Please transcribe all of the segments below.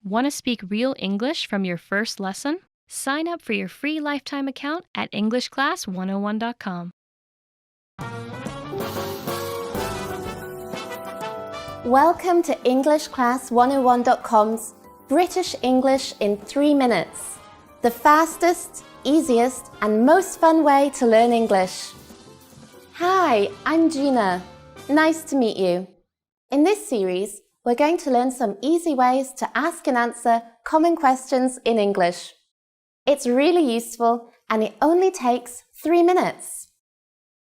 Want to speak real English from your first lesson? Sign up for your free lifetime account at EnglishClass101.com. Welcome to EnglishClass101.com's British English in 3 minutes, the fastest, easiest and most fun way to learn English. Hi, I'm Gina. Nice to meet you. In this series, we're going to learn some easy ways to ask and answer common questions in English. It's really useful and it only takes 3 minutes.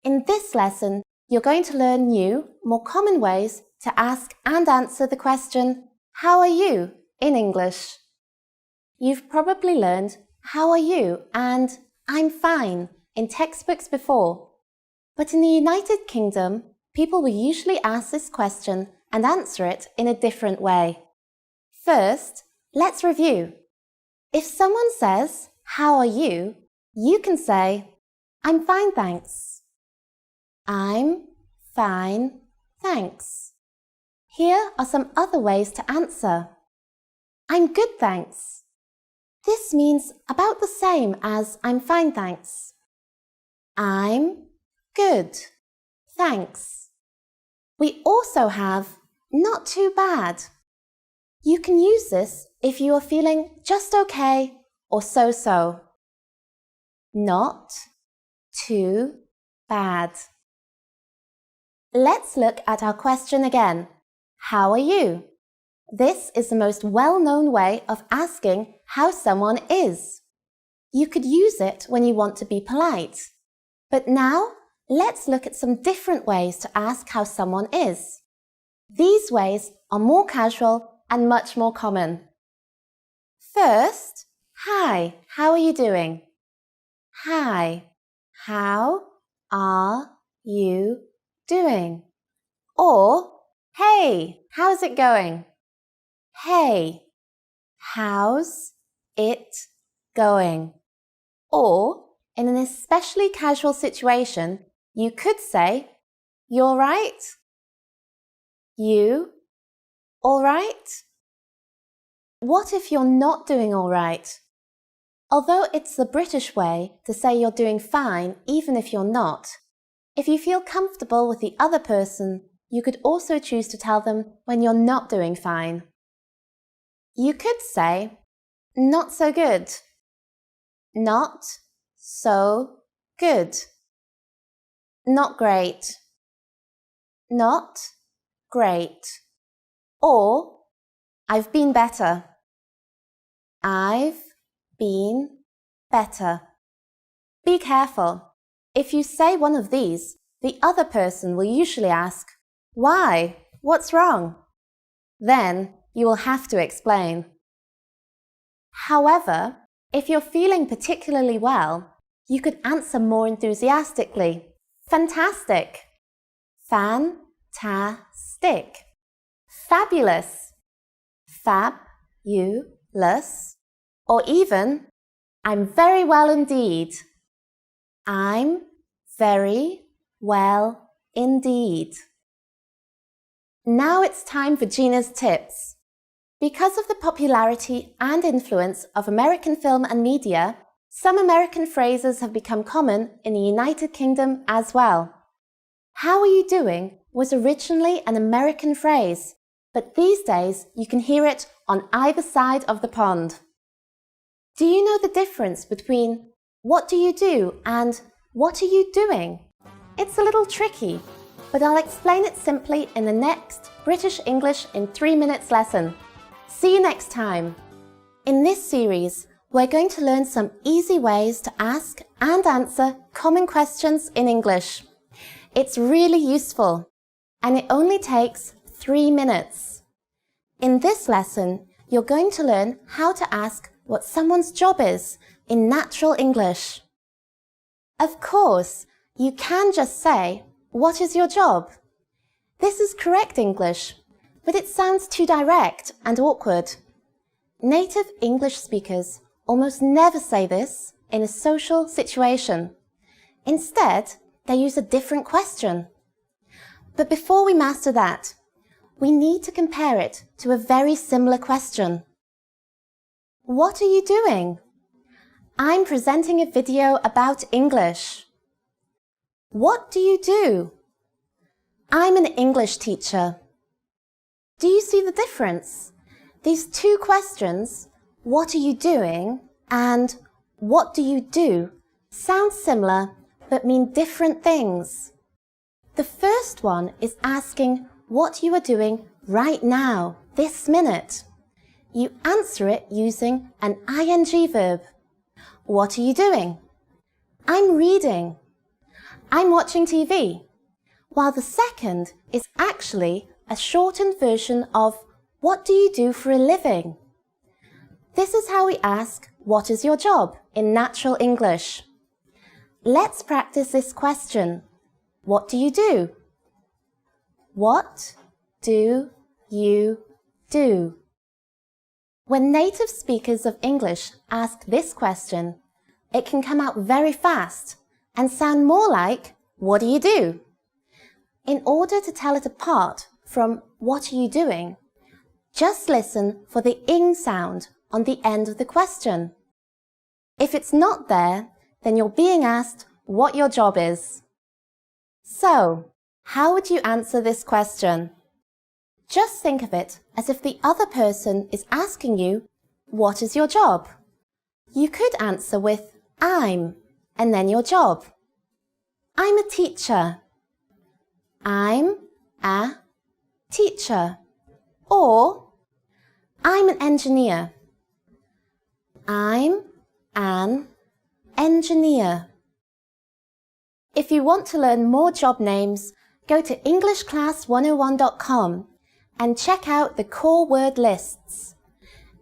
In this lesson, you're going to learn new, more common ways to ask and answer the question, "How are you?" in English. You've probably learned "How are you?" and "I'm fine" in textbooks before. But in the United Kingdom, people will usually ask this question and answer it in a different way. First, let's review. If someone says, "How are you?" you can say, "I'm fine, thanks." I'm fine, thanks. Here are some other ways to answer. I'm good, thanks. This means about the same as I'm fine, thanks. I'm good, thanks. We also have not too bad. You can use this if you are feeling just okay or so-so. Not too bad. Let's look at our question again. How are you? This is the most well-known way of asking how someone is. You could use it when you want to be polite. But now, let's look at some different ways to ask how someone is. These ways are more casual and much more common. First, hi, how are you doing? Hi, how are you doing? Or, hey, how's it going? Hey, how's it going? Or, in an especially casual situation, you could say, "You all right?" You all right? What if you're not doing all right? Although it's the British way to say you're doing fine even if you're not, if you feel comfortable with the other person, you could also choose to tell them when you're not doing fine. You could say, "Not so good." Not so good. Not great. Not great. Or, "I've been better." I've been better. Be careful. If you say one of these, the other person will usually ask, "Why? What's wrong?" Then you will have to explain. However, if you're feeling particularly well, you could answer more enthusiastically. Fantastic. Fan-ta-stick. Fabulous. Fab-you-lous. Or even, "I'm very well indeed." I'm very well indeed. Now it's time for Gina's tips. Because of the popularity and influence of American film and media, some American phrases have become common in the United Kingdom as well. "How are you doing?" was originally an American phrase, but these days you can hear it on either side of the pond. Do you know the difference between "what do you do" and "what are you doing"? It's a little tricky, but I'll explain it simply in the next British English in 3 minutes lesson. See you next time. In this series, we're going to learn some easy ways to ask and answer common questions in English. It's really useful, and it only takes 3 minutes. In this lesson, you're going to learn how to ask what someone's job is in natural English. Of course, you can just say, "What is your job?" This is correct English, but it sounds too direct and awkward. Native English speakers almost never say this in a social situation. Instead, they use a different question. But before we master that, we need to compare it to a very similar question. What are you doing? I'm presenting a video about English. What do you do? I'm an English teacher. Do you see the difference? These two questions, what are you doing and what do you do, sound similar but mean different things. The first one is asking what you are doing right now, this minute. You answer it using an ing verb. What are you doing? I'm reading. I'm watching TV. While the second is actually a shortened version of what do you do for a living? This is how we ask what is your job in natural English. Let's practice this question. What do you do? What do you do? When native speakers of English ask this question, it can come out very fast and sound more like, what do you do? In order to tell it apart from what are you doing, just listen for the ing sound on the end of the question. If it's not there, then you're being asked what your job is. So, how would you answer this question? Just think of it as if the other person is asking you, what is your job? You could answer with I'm and then your job. I'm a teacher. I'm a teacher. Or I'm an engineer. I'm an engineer. If you want to learn more job names, go to EnglishClass101.com and check out the core word lists.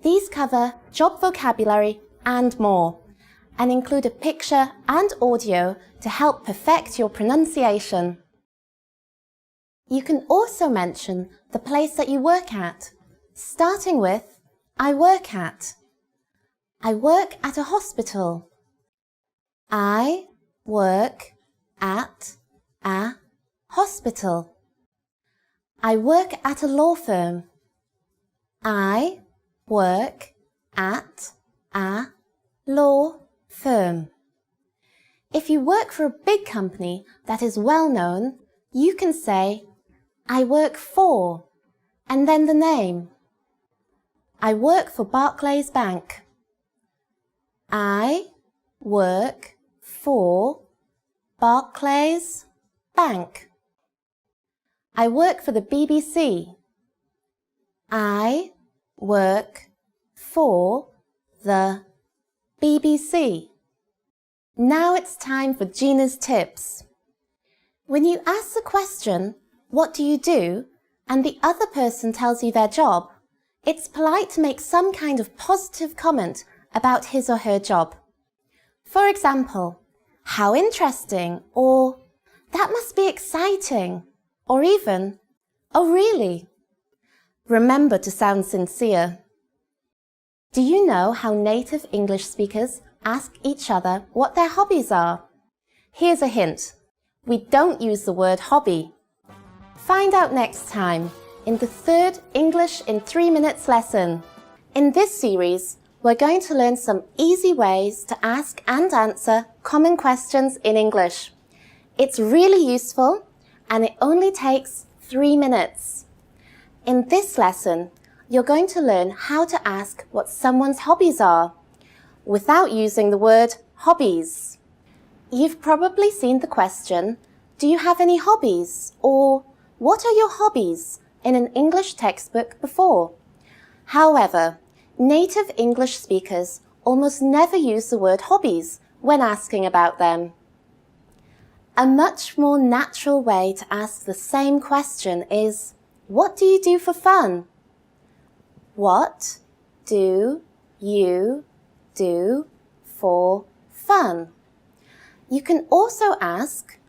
These cover job vocabulary and more, and include a picture and audio to help perfect your pronunciation. You can also mention the place that you work at, starting with I work at. I work at a hospital. I work at a hospital. I work at a law firm. I work at a law firm. If you work for a big company that is well known, you can say, I work for, and then the name. I work for Barclays Bank. I work for Barclays Bank. I work for the BBC. I work for the BBC. Now it's time for Gina's tips. When you ask the question, what do you do, and the other person tells you their job, it's polite to make some kind of positive comment about his or her job. For example, how interesting, or that must be exciting, or even, oh really? Remember to sound sincere. Do you know how native English speakers ask each other what their hobbies are? Here's a hint. We don't use the word hobby. Find out next time in the third English in 3 minutes lesson. In this series, we're going to learn some easy ways to ask and answer common questions in English. It's really useful and it only takes 3 minutes. In this lesson, you're going to learn how to ask what someone's hobbies are without using the word hobbies. You've probably seen the question, do you have any hobbies? Or what are your hobbies in an English textbook before? However, native English speakers almost never use the word hobbies when asking about them. A much more natural way to ask the same question is, what do you do for fun? What do you do for fun? You can also ask,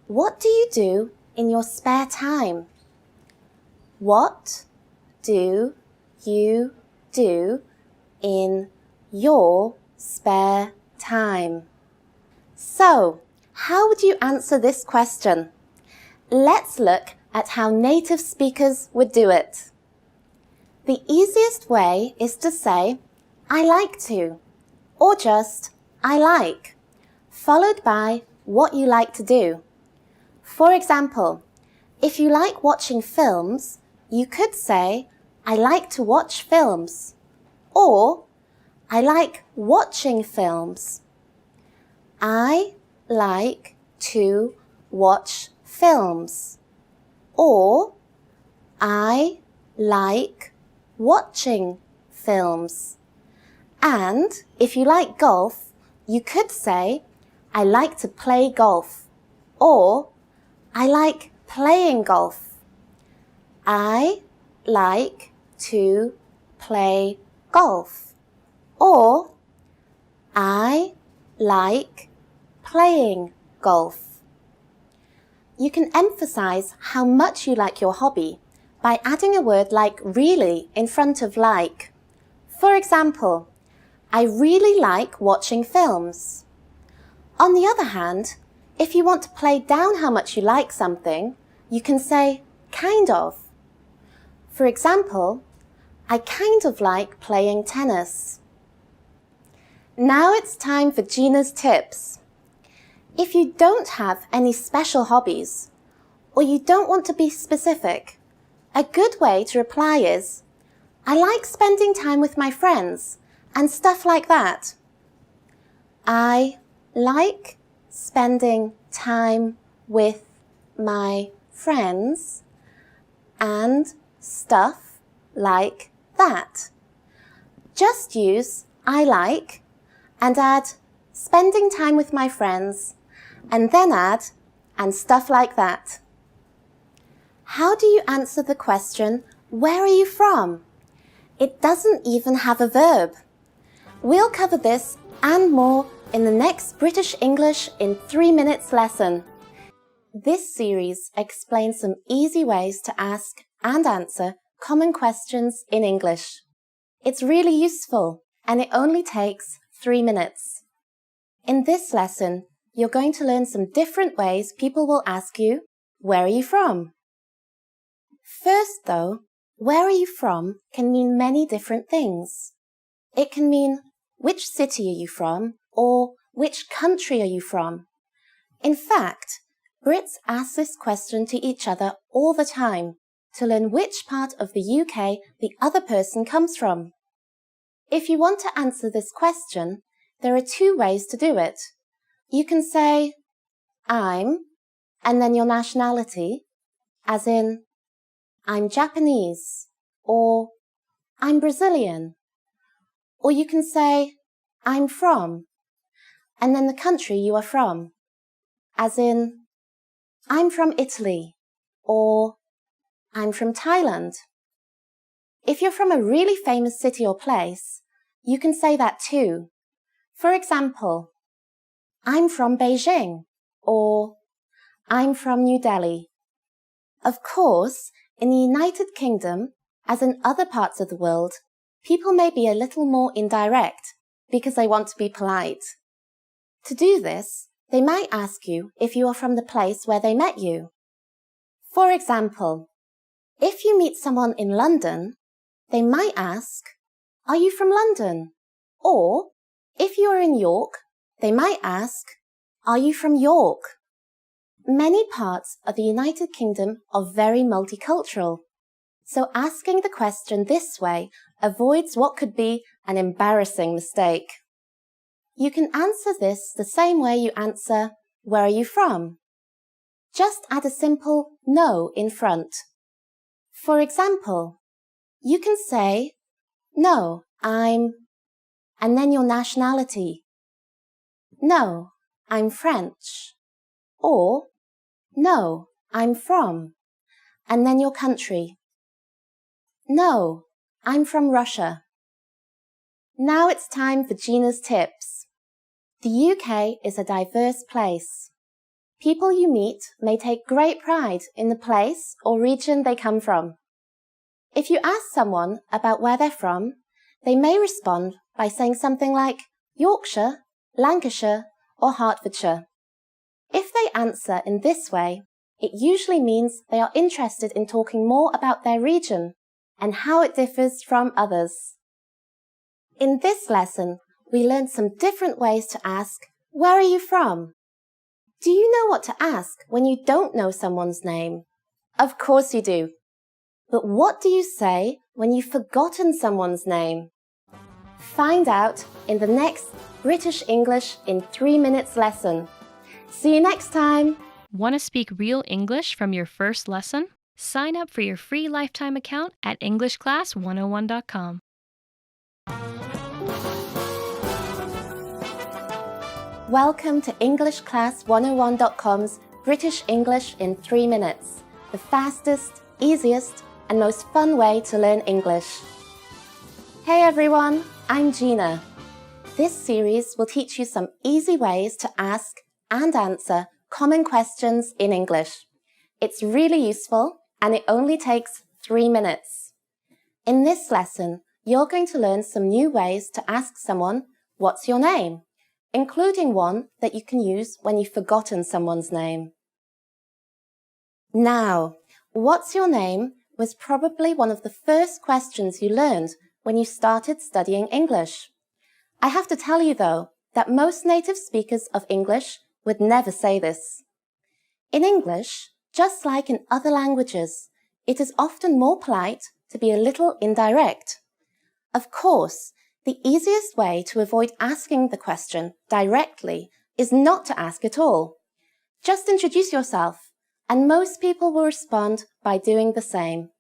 what do you do in your spare time? What do you do in your spare time? So, how would you answer this question? Let's look at how native speakers would do it. The easiest way is to say, I like to, or just I like, followed by what you like to do. For example, if you like watching films, you could say, I like to watch films, or I like watching films. I like to watch films, or I like watching films. And if you like golf, you could say, I like to play golf, or I like playing golf. I like to play golf, or I like playing golf. You can emphasize how much you like your hobby by adding a word like really in front of like. For example, I really like watching films. On the other hand, if you want to play down how much you like something, you can say kind of. For example, I kind of like playing tennis. Now it's time for Gina's tips. If you don't have any special hobbies, or you don't want to be specific, a good way to reply is, I like spending time with my friends and stuff like that. I like spending time with my friends and stuff like that. Just use I like and add spending time with my friends and then add and stuff like that. How do you answer the question, where are you from? It doesn't even have a verb. We'll cover this and more in the next British English in 3 minutes lesson. This series explains some easy ways to ask and answer common questions in English. It's really useful and it only takes 3 minutes. In this lesson, you're going to learn some different ways people will ask you, where are you from? First though, where are you from can mean many different things. It can mean, which city are you from? Or which country are you from? In fact, Brits ask this question to each other all the time to learn which part of the UK the other person comes from. If you want to answer this question, there are 2 ways to do it. You can say, I'm, and then your nationality, as in, I'm Japanese, or I'm Brazilian. Or you can say, I'm from, and then the country you are from, as in, I'm from Italy, or I'm from Thailand. If you're from a really famous city or place, you can say that too. For example, I'm from Beijing, or I'm from New Delhi. Of course, in the United Kingdom, as in other parts of the world, people may be a little more indirect because they want to be polite. To do this, they might ask you if you are from the place where they met you. For example, if you meet someone in London, they might ask, are you from London? Or, if you are in York, they might ask, are you from York? Many parts of the United Kingdom are very multicultural, so asking the question this way avoids what could be an embarrassing mistake. You can answer this the same way you answer, where are you from? Just add a simple no in front. For example, you can say, no, I'm, and then your nationality. No, I'm French. Or, no, I'm from, and then your country. No, I'm from Russia. Now it's time for Gina's tips. The UK is a diverse place. People you meet may take great pride in the place or region they come from. If you ask someone about where they're from, they may respond by saying something like Yorkshire, Lancashire, or Hertfordshire. If they answer in this way, it usually means they are interested in talking more about their region and how it differs from others. In this lesson, we learned some different ways to ask, "Where are you from?" Do you know what to ask when you don't know someone's name? Of course you do. But what do you say when you've forgotten someone's name? Find out in the next British English in 3 minutes lesson. See you next time! Want to speak real English from your first lesson? Sign up for your free lifetime account at EnglishClass101.com. Welcome to EnglishClass101.com's British English in 3 minutes, the fastest, easiest, and most fun way to learn English. Hey everyone, I'm Gina. This series will teach you some easy ways to ask and answer common questions in English. It's really useful and it only takes 3 minutes. In this lesson, you're going to learn some new ways to ask someone, "What's your name?" including one that you can use when you've forgotten someone's name. Now, "What's your name?" was probably one of the first questions you learned when you started studying English. I have to tell you though, that most native speakers of English would never say this. In English, just like in other languages, it is often more polite to be a little indirect. Of course, the easiest way to avoid asking the question directly is not to ask at all. Just introduce yourself, and most people will respond by doing the same.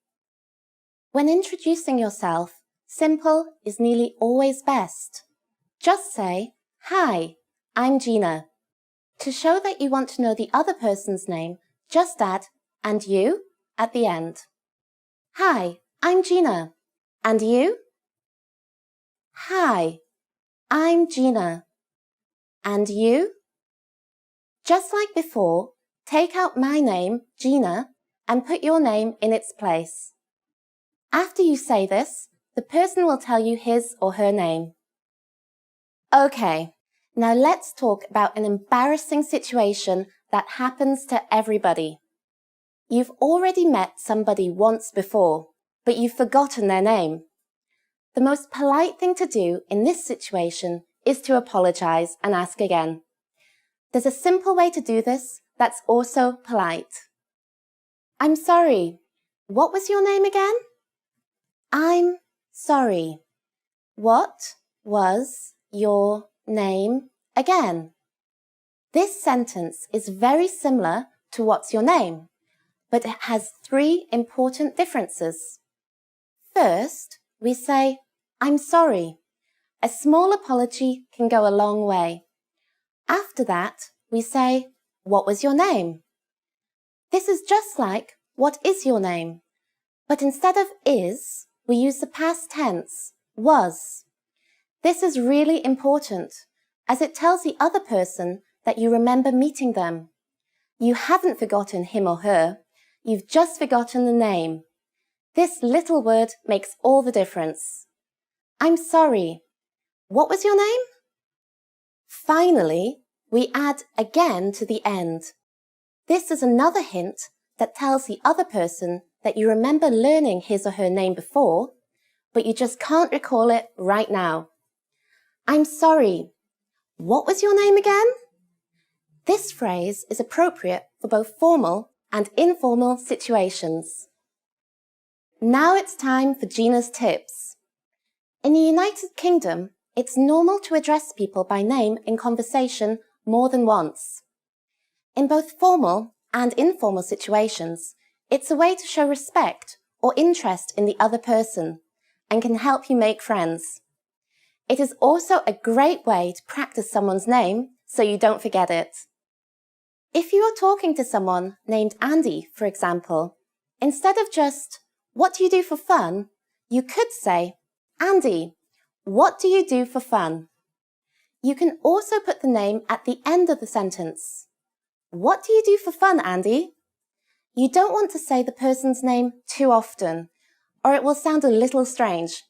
When introducing yourself, simple is nearly always best. Just say, "Hi, I'm Gina." To show that you want to know the other person's name, just add "and you" at the end. "Hi, I'm Gina. And you?" "Hi, I'm Gina. And you?" Just like before, take out my name, Gina, and put your name in its place. After you say this, the person will tell you his or her name. Okay, now let's talk about an embarrassing situation that happens to everybody. You've already met somebody once before, but you've forgotten their name. The most polite thing to do in this situation is to apologize and ask again. There's a simple way to do this that's also polite. "I'm sorry. What was your name again?" "I'm sorry. What was your name again?" This sentence is very similar to "What's your name?" but it has 3 important differences. First, we say, "I'm sorry." A small apology can go a long way. After that, we say, "What was your name?" This is just like, "What is your name?" But instead of is, we use the past tense, was. This is really important, as it tells the other person that you remember meeting them. You haven't forgotten him or her, you've just forgotten the name. This little word makes all the difference. "I'm sorry. What was your name?" Finally, we add again to the end. This is another hint that tells the other person that you remember learning his or her name before, but you just can't recall it right now. "I'm sorry. What was your name again?" This phrase is appropriate for both formal and informal situations. Now it's time for Gina's tips. In the United Kingdom, it's normal to address people by name in conversation more than once. In both formal and informal situations, it's a way to show respect or interest in the other person and can help you make friends. It is also a great way to practice someone's name so you don't forget it. If you are talking to someone named Andy, for example, instead of just, "What do you do for fun?" you could say, "Andy, what do you do for fun?" You can also put the name at the end of the sentence. "What do you do for fun, Andy?" You don't want to say the person's name too often, or it will sound a little strange.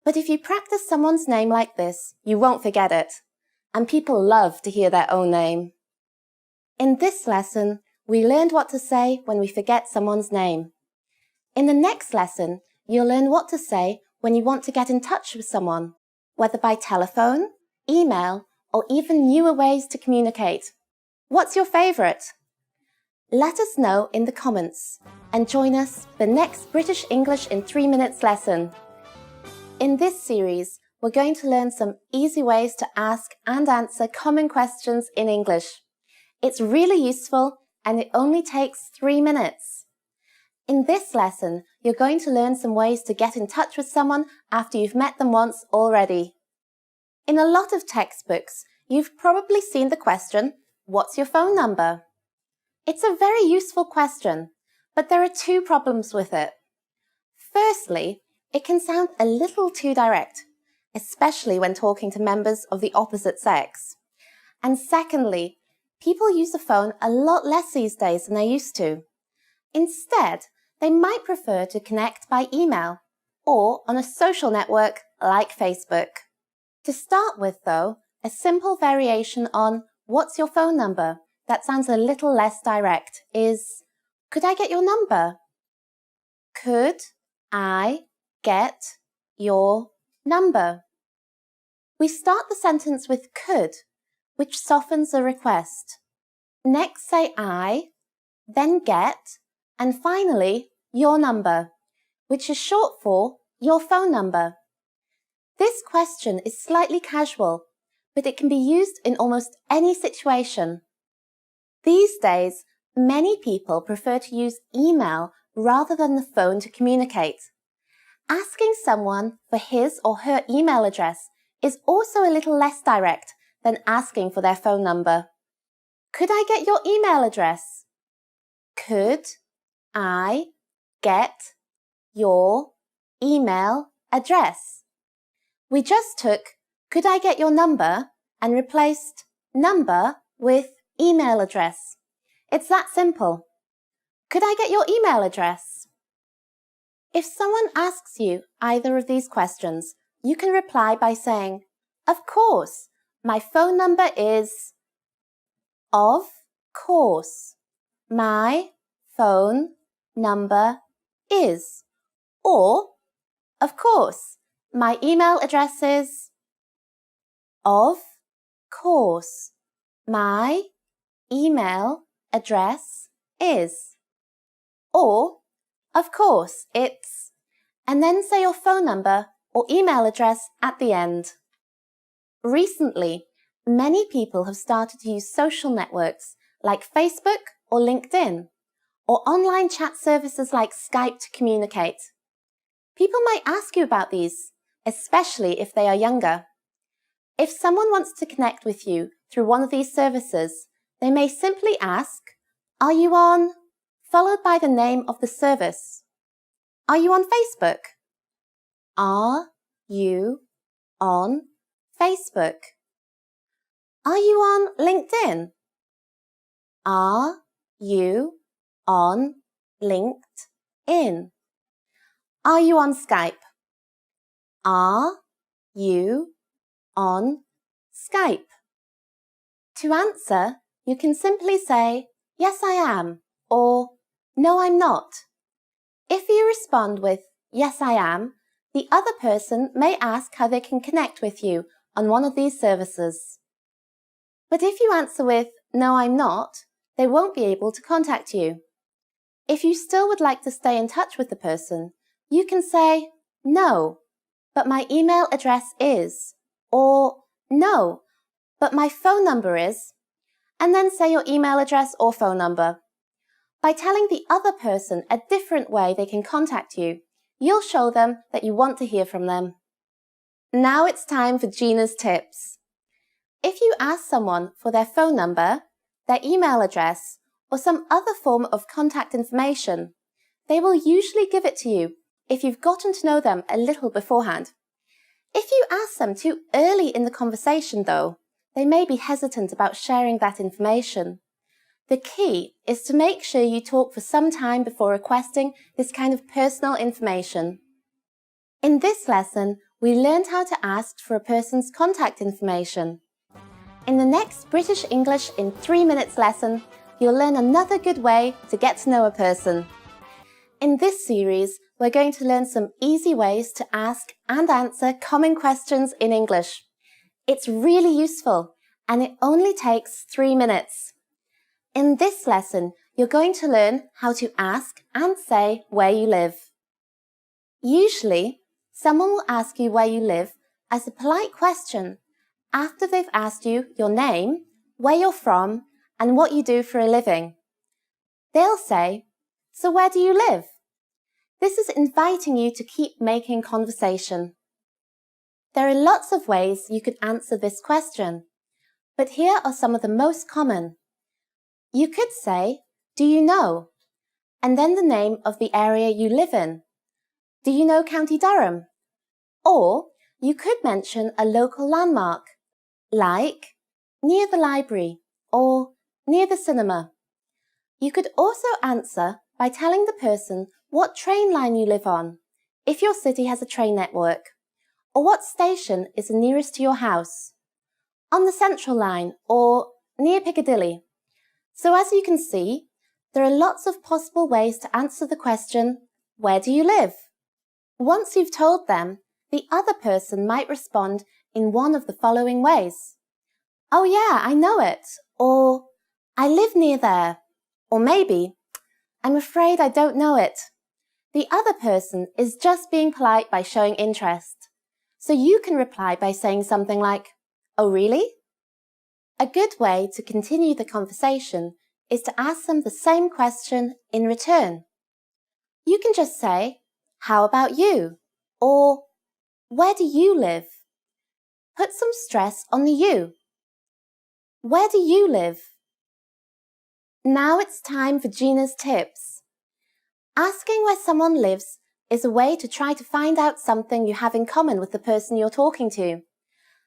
But if you practice someone's name like this, you won't forget it. And people love to hear their own name. In this lesson, we learned what to say when we forget someone's name. In the next lesson, you'll learn what to say when you want to get in touch with someone, whether by telephone, email, or even newer ways to communicate. What's your favourite? Let us know in the comments and join us for the next British English in 3 minutes lesson. In this series, we're going to learn some easy ways to ask and answer common questions in English. It's really useful and it only takes 3 minutes. In this lesson, you're going to learn some ways to get in touch with someone after you've met them once already. In a lot of textbooks, you've probably seen the question, "What's your phone number?" It's a very useful question, but there are two problems with it. Firstly, it can sound a little too direct, especially when talking to members of the opposite sex. And secondly, people use the phone a lot less these days than they used to. Instead, they might prefer to connect by email or on a social network like Facebook. To start with, though, a simple variation on "What's your phone number?" that sounds a little less direct is, "Could I get your number?" Could I get your number? We start the sentence with could, which softens the request. Next say I, then get, and finally your number, which is short for your phone number. This question is slightly casual, but it can be used in almost any situation. These days, many people prefer to use email rather than the phone to communicate. Asking someone for his or her email address is also a little less direct than asking for their phone number. Could I get your email address? Could I get your email address? We just took "Could I get your number?" and replaced number with email address. It's that simple. Could I get your email address? If someone asks you either of these questions, you can reply by saying, "Of course, my phone number is..." Of course, my phone number is. Or, "Of course, my email address is..." Of course, my email address is. Or, "Of course, it's..." and then say your phone number or email address at the end. Recently, many people have started to use social networks like Facebook or LinkedIn, or online chat services like Skype to communicate. People might ask you about these, especially if they are younger. If someone wants to connect with you through one of these services, they may simply ask, "Are you on?" followed by the name of the service. Are you on Facebook? Are you on Facebook? Are you on LinkedIn? Are you on LinkedIn? Are you on Skype? Are you on Skype? To answer, you can simply say, "Yes, I am," or "No, I'm not." If you respond with "Yes, I am," the other person may ask how they can connect with you on one of these services. But if you answer with "No, I'm not," they won't be able to contact you. If you still would like to stay in touch with the person, you can say, "No, but my email address is," or "No, but my phone number is," and then say your email address or phone number. By telling the other person a different way they can contact you, you'll show them that you want to hear from them. Now it's time for Gina's tips. If you ask someone for their phone number, their email address, or some other form of contact information, they will usually give it to you if you've gotten to know them a little beforehand. If you ask them too early in the conversation, though, they may be hesitant about sharing that information. The key is to make sure you talk for some time before requesting this kind of personal information. In this lesson, we learned how to ask for a person's contact information. In the next British English in 3 minutes lesson, you'll learn another good way to get to know a person. In this series, we're going to learn some easy ways to ask and answer common questions in English. It's really useful and it only takes 3 minutes. In this lesson, you're going to learn how to ask and say where you live. Usually, someone will ask you where you live as a polite question after they've asked you your name, where you're from, and what you do for a living. They'll say, "So where do you live?" This is inviting you to keep making conversation. There are lots of ways you could answer this question, but here are some of the most common. You could say, "Do you know?" and then the name of the area you live in. Do you know County Durham? Or you could mention a local landmark, like near the library or near the cinema. You could also answer by telling the person what train line you live on, if your city has a train network, or what station is the nearest to your house, on the Central Line or near Piccadilly. So as you can see, there are lots of possible ways to answer the question, where do you live? Once you've told them, the other person might respond in one of the following ways. "Oh yeah, I know it," or "I live near there," or maybe, "I'm afraid I don't know it." The other person is just being polite by showing interest. So you can reply by saying something like, "Oh really?" A good way to continue the conversation is to ask them the same question in return. You can just say, "How about you?" or "Where do you live?" Put some stress on the you. Where do you live? Now it's time for Gina's tips. Asking where someone lives is a way to try to find out something you have in common with the person you're talking to.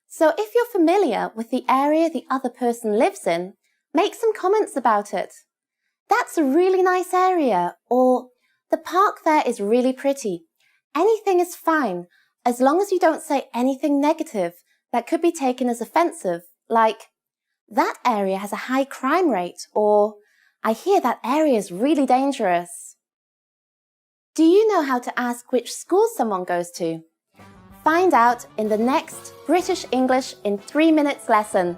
So if you're familiar with the area the other person lives in, make some comments about it. "That's a really nice area," or "The park there is really pretty." Anything is fine, as long as you don't say anything negative that could be taken as offensive, like, "That area has a high crime rate," or "I hear that area is really dangerous." Do you know how to ask which school someone goes to? Find out in the next British English in 3 minutes lesson.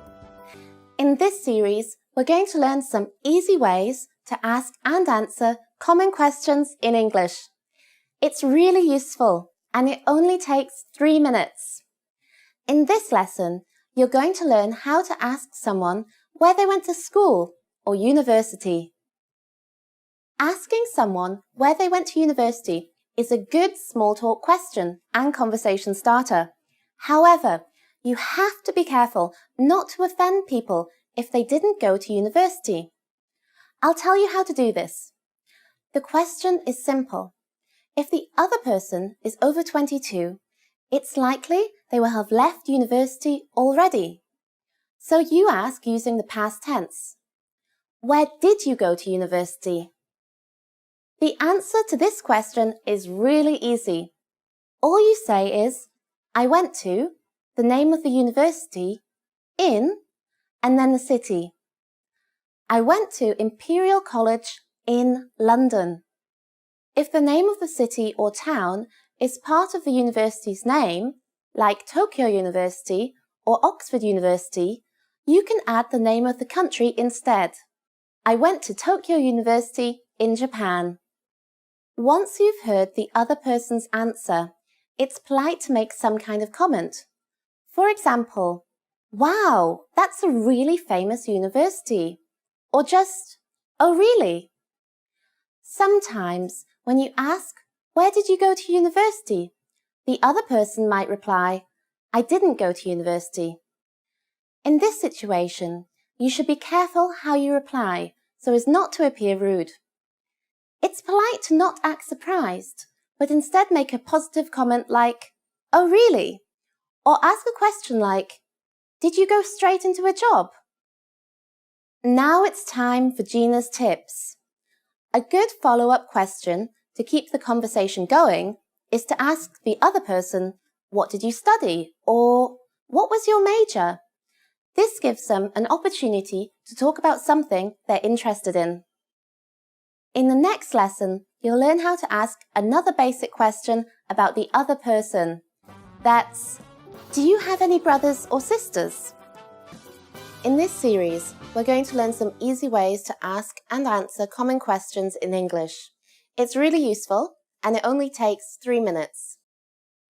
In this series, we're going to learn some easy ways to ask and answer common questions in English. It's really useful and it only takes 3 minutes. In this lesson, you're going to learn how to ask someone where they went to school or university. Asking someone where they went to university is a good small talk question and conversation starter. However, you have to be careful not to offend people if they didn't go to university. I'll tell you how to do this. The question is simple. If the other person is over 22, it's likely they will have left university already. So you ask using the past tense. Where did you go to university? The answer to this question is really easy. All you say is, "I went to," the name of the university, "in," and then the city. "I went to Imperial College in London." If the name of the city or town is part of the university's name, like Tokyo University or Oxford University, you can add the name of the country instead. "I went to Tokyo University in Japan." Once you've heard the other person's answer, it's polite to make some kind of comment. For example, "Wow, that's a really famous university." Or just, "Oh really?" Sometimes when you ask, "Where did you go to university?" the other person might reply, "I didn't go to university." In this situation, you should be careful how you reply so as not to appear rude. It's polite to not act surprised, but instead make a positive comment like, "Oh really?" Or ask a question like, "Did you go straight into a job?" Now it's time for Gina's tips. A good follow-up question to keep the conversation going is to ask the other person, "What did you study?" or "What was your major?" This gives them an opportunity to talk about something they're interested in. In the next lesson, you'll learn how to ask another basic question about the other person. That's, do you have any brothers or sisters? In this series, we're going to learn some easy ways to ask and answer common questions in English. It's really useful, and it only takes 3 minutes.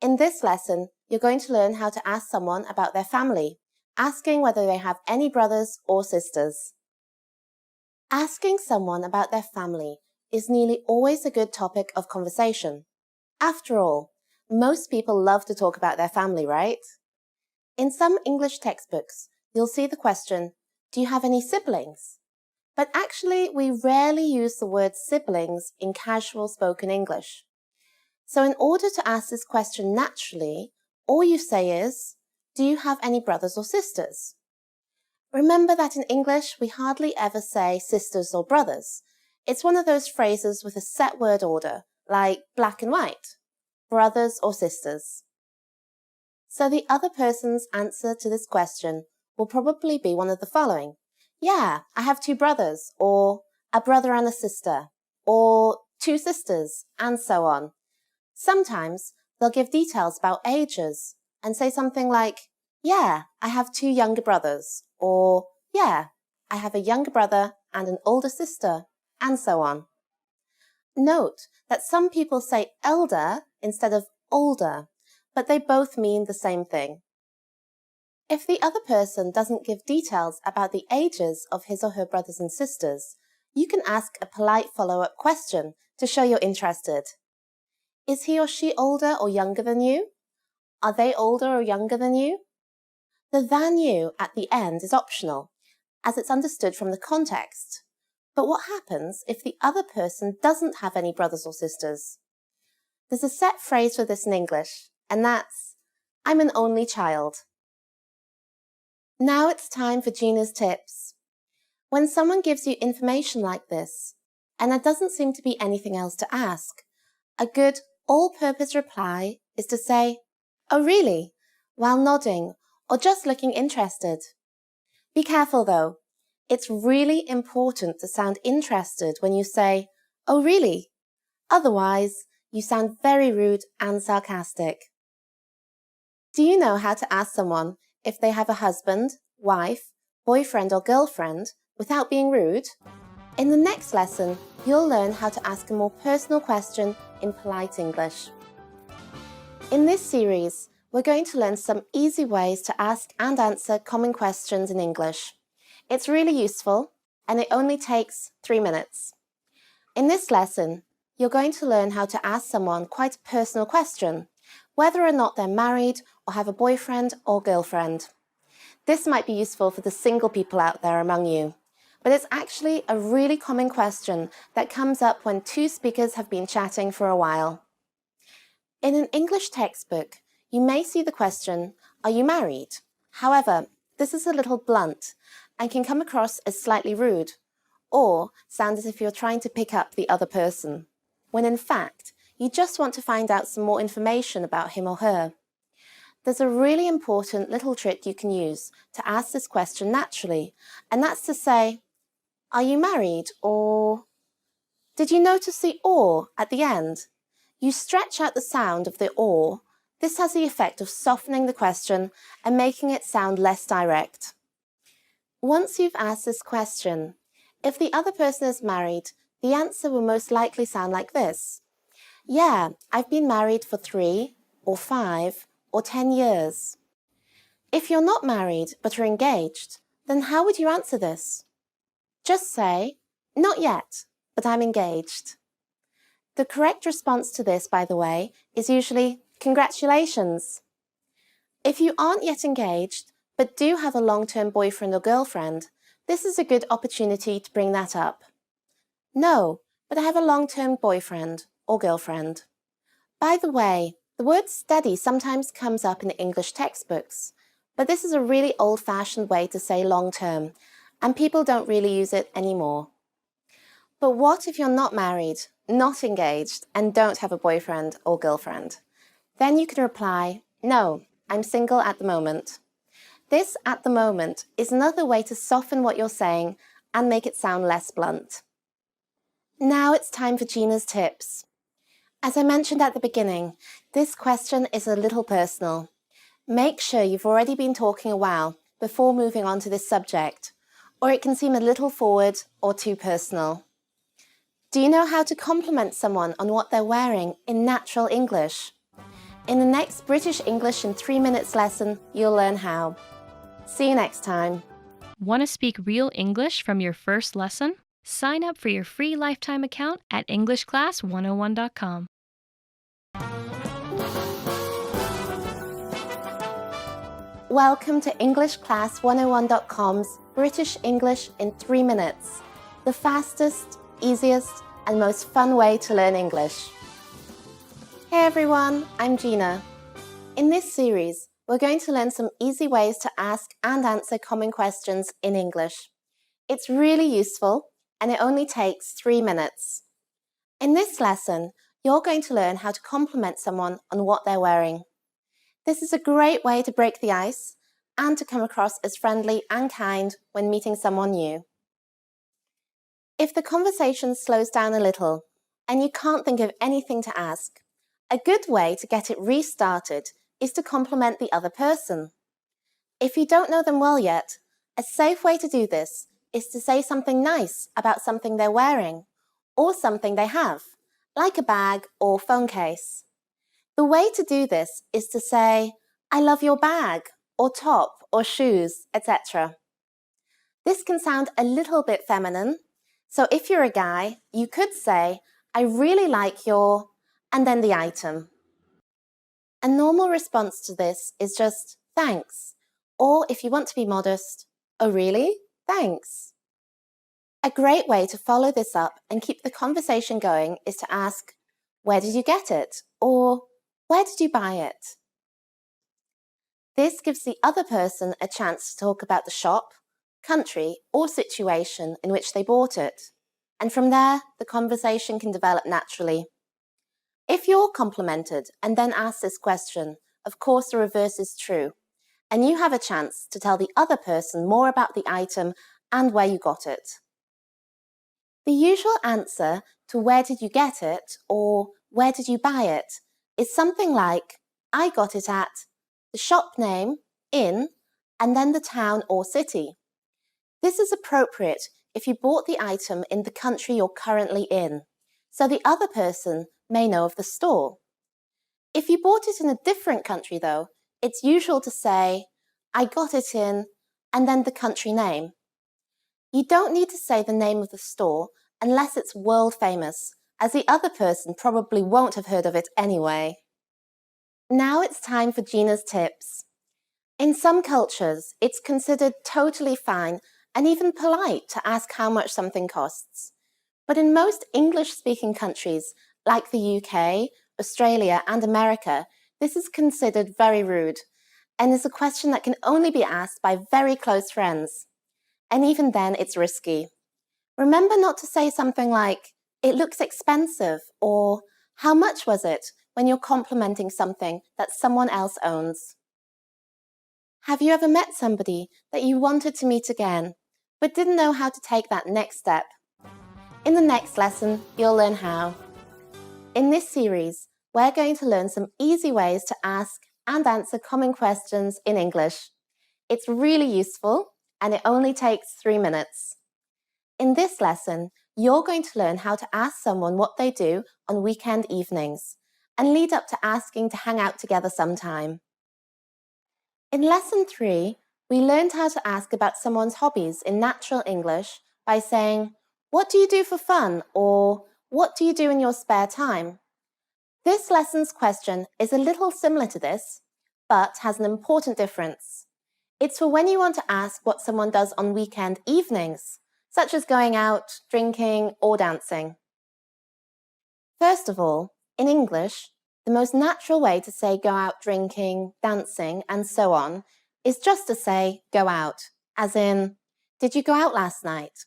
In this lesson, you're going to learn how to ask someone about their family, asking whether they have any brothers or sisters. Asking someone about their family is nearly always a good topic of conversation. After all, most people love to talk about their family, right? In some English textbooks, you'll see the question, do you have any siblings? But actually, we rarely use the word siblings in casual spoken English. So in order to ask this question naturally, all you say is, do you have any brothers or sisters? Remember that in English, we hardly ever say sisters or brothers. It's one of those phrases with a set word order, like black and white, brothers or sisters. So the other person's answer to this question will probably be one of the following. Yeah, I have 2 brothers, or a brother and a sister, or 2 sisters, and so on. Sometimes they'll give details about ages and say something like, yeah, I have 2 younger brothers, or yeah, I have a younger brother and an older sister, and so on. Note that some people say elder instead of older, but they both mean the same thing. If the other person doesn't give details about the ages of his or her brothers and sisters, you can ask a polite follow-up question to show you're interested. Is he or she older or younger than you? Are they older or younger than you? The than you at the end is optional, as it's understood from the context. But what happens if the other person doesn't have any brothers or sisters? There's a set phrase for this in English, and that's, I'm an only child. Now it's time for Gina's tips. When someone gives you information like this, and there doesn't seem to be anything else to ask, a good all-purpose reply is to say, oh really, while nodding or just looking interested. Be careful though. It's really important to sound interested when you say, oh really? Otherwise, you sound very rude and sarcastic. Do you know how to ask someone if they have a husband, wife, boyfriend or girlfriend without being rude? In the next lesson, you'll learn how to ask a more personal question in polite English. In this series, we're going to learn some easy ways to ask and answer common questions in English. It's really useful, and it only takes 3 minutes. In this lesson, you're going to learn how to ask someone quite a personal question, whether or not they're married or have a boyfriend or girlfriend. This might be useful for the single people out there among you, but it's actually a really common question that comes up when 2 speakers have been chatting for a while. In an English textbook, you may see the question, are you married? However, this is a little blunt and can come across as slightly rude, or sound as if you're trying to pick up the other person, when in fact, you just want to find out some more information about him or her. There's a really important little trick you can use to ask this question naturally, and that's to say, are you married? Or did you notice the or at the end? You stretch out the sound of the or. This has the effect of softening the question and making it sound less direct. Once you've asked this question, if the other person is married, the answer will most likely sound like this. Yeah, I've been married for 3 or 5 or 10 years. If you're not married but are engaged, then how would you answer this? Just say, not yet, but I'm engaged. The correct response to this, by the way, is usually, congratulations. If you aren't yet engaged, but do have a long-term boyfriend or girlfriend, this is a good opportunity to bring that up. No, but I have a long-term boyfriend or girlfriend. By the way, the word steady sometimes comes up in English textbooks, but this is a really old-fashioned way to say long-term, and people don't really use it anymore. But what if you're not married, not engaged, and don't have a boyfriend or girlfriend? Then you can reply, no, I'm single at the moment. This at the moment is another way to soften what you're saying and make it sound less blunt. Now it's time for Gina's tips. As I mentioned at the beginning, this question is a little personal. Make sure you've already been talking a while before moving on to this subject, or it can seem a little forward or too personal. Do you know how to compliment someone on what they're wearing in natural English? In the next British English in 3 minutes lesson, you'll learn how. See you next time. Want to speak real English from your first lesson? Sign up for your free lifetime account at EnglishClass101.com. Welcome to EnglishClass101.com's British English in 3 minutes, the fastest, easiest, and most fun way to learn English. Hey everyone, I'm Gina. In this series, we're going to learn some easy ways to ask and answer common questions in English. It's really useful, and it only takes 3 minutes. In this lesson, you're going to learn how to compliment someone on what they're wearing. This is a great way to break the ice and to come across as friendly and kind when meeting someone new. If the conversation slows down a little and you can't think of anything to ask, a good way to get it restarted is to compliment the other person. If you don't know them well yet, a safe way to do this is to say something nice about something they're wearing or something they have, like a bag or phone case. The way to do this is to say, "I love your bag," or top, or shoes, etc. This can sound a little bit feminine, so if you're a guy, you could say, "I really like your," and then the item. A normal response to this is just, "Thanks," or if you want to be modest, "Oh really? Thanks." A great way to follow this up and keep the conversation going is to ask, "Where did you get it?" or "Where did you buy it?" This gives the other person a chance to talk about the shop, country, or situation in which they bought it. And from there, the conversation can develop naturally. If you're complimented and then asked this question, of course the reverse is true, and you have a chance to tell the other person more about the item and where you got it. The usual answer to "Where did you get it?" or "Where did you buy it?" is something like, "I got it at," the shop name, in, and then the town or city. This is appropriate if you bought the item in the country you're currently in, so the other person may know of the store. If you bought it in a different country, though, it's usual to say, "I got it in," and then the country name. You don't need to say the name of the store unless it's world famous, as the other person probably won't have heard of it anyway. Now it's time for Gina's tips. In some cultures, it's considered totally fine and even polite to ask how much something costs. But in most English-speaking countries, like the UK, Australia, and America, this is considered very rude and is a question that can only be asked by very close friends. And even then, it's risky. Remember not to say something like, "It looks expensive," or "How much was it?" when you're complimenting something that someone else owns. Have you ever met somebody that you wanted to meet again, but didn't know how to take that next step? In the next lesson, you'll learn how. In this series, we're going to learn some easy ways to ask and answer common questions in English. It's really useful, and it only takes 3 minutes. In this lesson, you're going to learn how to ask someone what they do on weekend evenings, and lead up to asking to hang out together sometime. In Lesson 3, we learned how to ask about someone's hobbies in natural English by saying, "What do you do for fun?" or "What do you do in your spare time?" This lesson's question is a little similar to this, but has an important difference. It's for when you want to ask what someone does on weekend evenings, such as going out, drinking, or dancing. First of all, in English, the most natural way to say go out drinking, dancing, and so on is just to say go out, as in, "Did you go out last night?"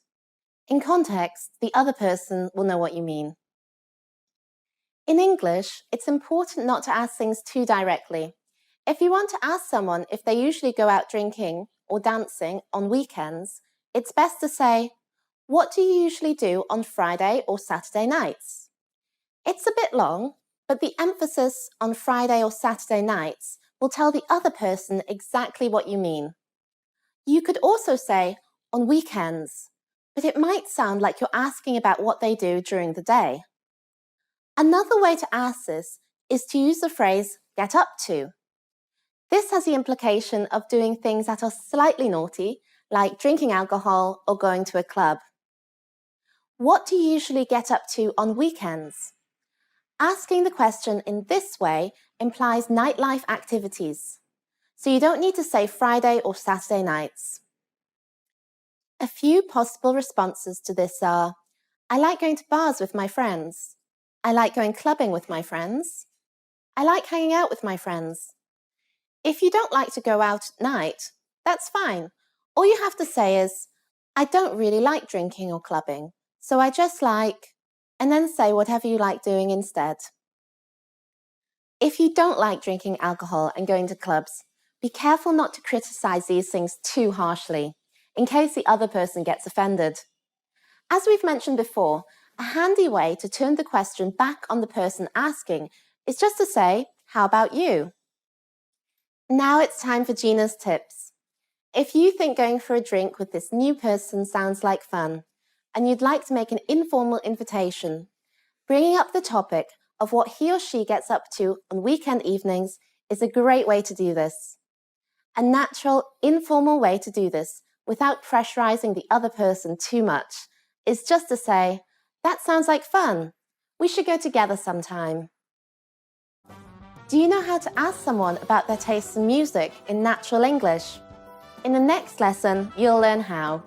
In context, the other person will know what you mean. In English, it's important not to ask things too directly. If you want to ask someone if they usually go out drinking or dancing on weekends, it's best to say, What do you usually do on Friday or Saturday nights? It's a bit long, but the emphasis on Friday or Saturday nights will tell the other person exactly what you mean. You could also say on weekends, but it might sound like you're asking about what they do during the day. Another way to ask this is to use the phrase get up to. This has the implication of doing things that are slightly naughty, like drinking alcohol or going to a club. What do you usually get up to on weekends? Asking the question in this way implies nightlife activities, so you don't need to say Friday or Saturday nights. A few possible responses to this are, I like going to bars with my friends. I like going clubbing with my friends. I like hanging out with my friends. If you don't like to go out at night, that's fine. All you have to say is, I don't really like drinking or clubbing, so I just like, and then say whatever you like doing instead. If you don't like drinking alcohol and going to clubs, be careful not to criticize these things too harshly, in case the other person gets offended. As we've mentioned before, a handy way to turn the question back on the person asking is just to say, how about you? Now it's time for Gina's tips. If you think going for a drink with this new person sounds like fun, and you'd like to make an informal invitation, bringing up the topic of what he or she gets up to on weekend evenings is a great way to do this. A natural, informal way to do this without pressurizing the other person too much is just to say, that sounds like fun. We should go together sometime. Do you know how to ask someone about their tastes in music in natural English? In the next lesson, you'll learn how.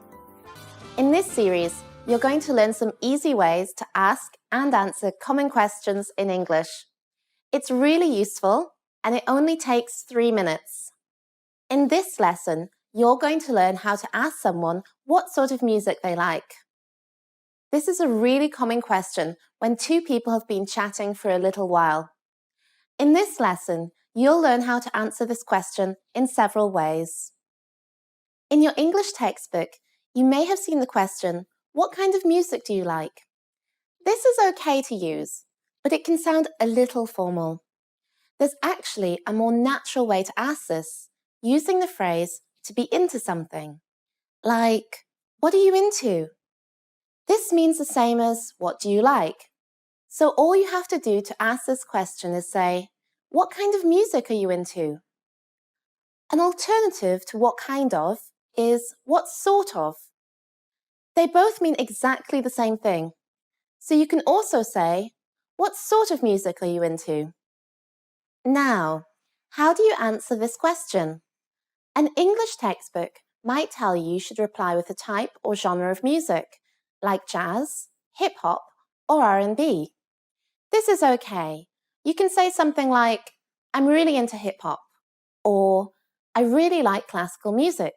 In this series, you're going to learn some easy ways to ask and answer common questions in English. It's really useful, and it only takes 3 minutes. In this lesson, you're going to learn how to ask someone what sort of music they like. This is a really common question when two people have been chatting for a little while. In this lesson, you'll learn how to answer this question in several ways. In your English textbook, you may have seen the question, what kind of music do you like? This is okay to use, but it can sound a little formal. There's actually a more natural way to ask this, using the phrase to be into something. Like, what are you into? This means the same as what do you like? So all you have to do to ask this question is say, what kind of music are you into? An alternative to what kind of is what sort of. They both mean exactly the same thing. So you can also say, what sort of music are you into? Now, how do you answer this question? An English textbook might tell you should reply with a type or genre of music, like jazz, hip-hop, or R&B. This is okay. You can say something like, I'm really into hip-hop, or I really like classical music.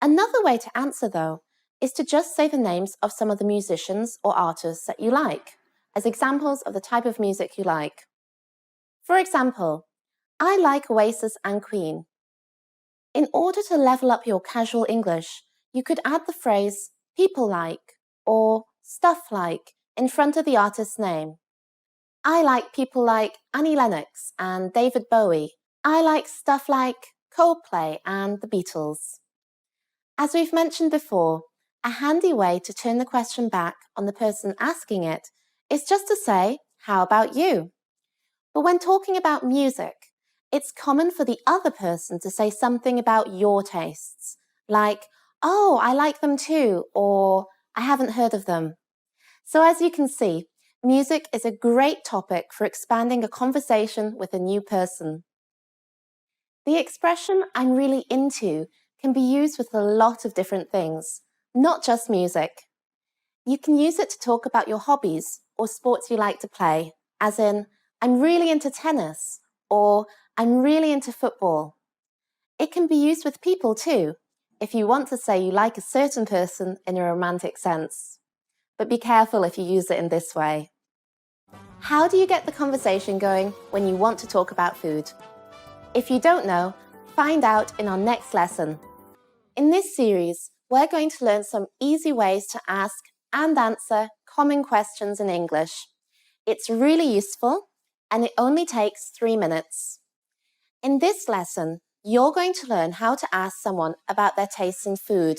Another way to answer, though, is to just say the names of some of the musicians or artists that you like, as examples of the type of music you like. For example, I like Oasis and Queen. In order to level up your casual English, you could add the phrase people like or stuff like in front of the artist's name. I like people like Annie Lennox and David Bowie. I like stuff like Coldplay and the Beatles. As we've mentioned before, a handy way to turn the question back on the person asking it is just to say, how about you? But when talking about music, it's common for the other person to say something about your tastes, like, oh, I like them too, or I haven't heard of them. So as you can see, music is a great topic for expanding a conversation with a new person. The expression, I'm really into, can be used with a lot of different things, not just music. You can use it to talk about your hobbies or sports you like to play, as in, I'm really into tennis, or I'm really into football. It can be used with people too, if you want to say you like a certain person in a romantic sense. But be careful if you use it in this way. How do you get the conversation going when you want to talk about food? If you don't know, find out in our next lesson. In this series, we're going to learn some easy ways to ask and answer common questions in English. It's really useful and it only takes 3 minutes. In this lesson, you're going to learn how to ask someone about their taste in food.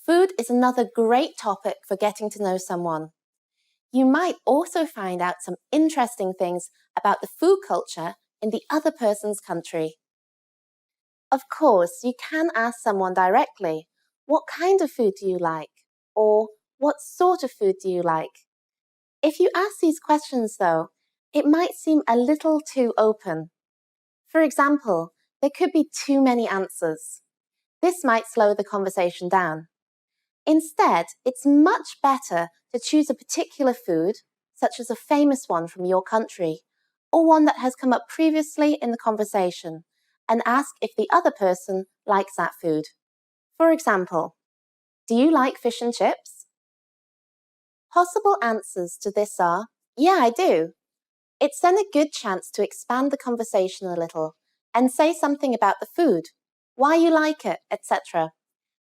Food is another great topic for getting to know someone. You might also find out some interesting things about the food culture in the other person's country. Of course, you can ask someone directly, what kind of food do you like? Or what sort of food do you like? If you ask these questions, though, it might seem a little too open. For example, there could be too many answers. This might slow the conversation down. Instead, it's much better to choose a particular food, such as a famous one from your country, or one that has come up previously in the conversation, and ask if the other person likes that food. For example, do you like fish and chips? Possible answers to this are, yeah, I do. It's then a good chance to expand the conversation a little and say something about the food, why you like it, etc.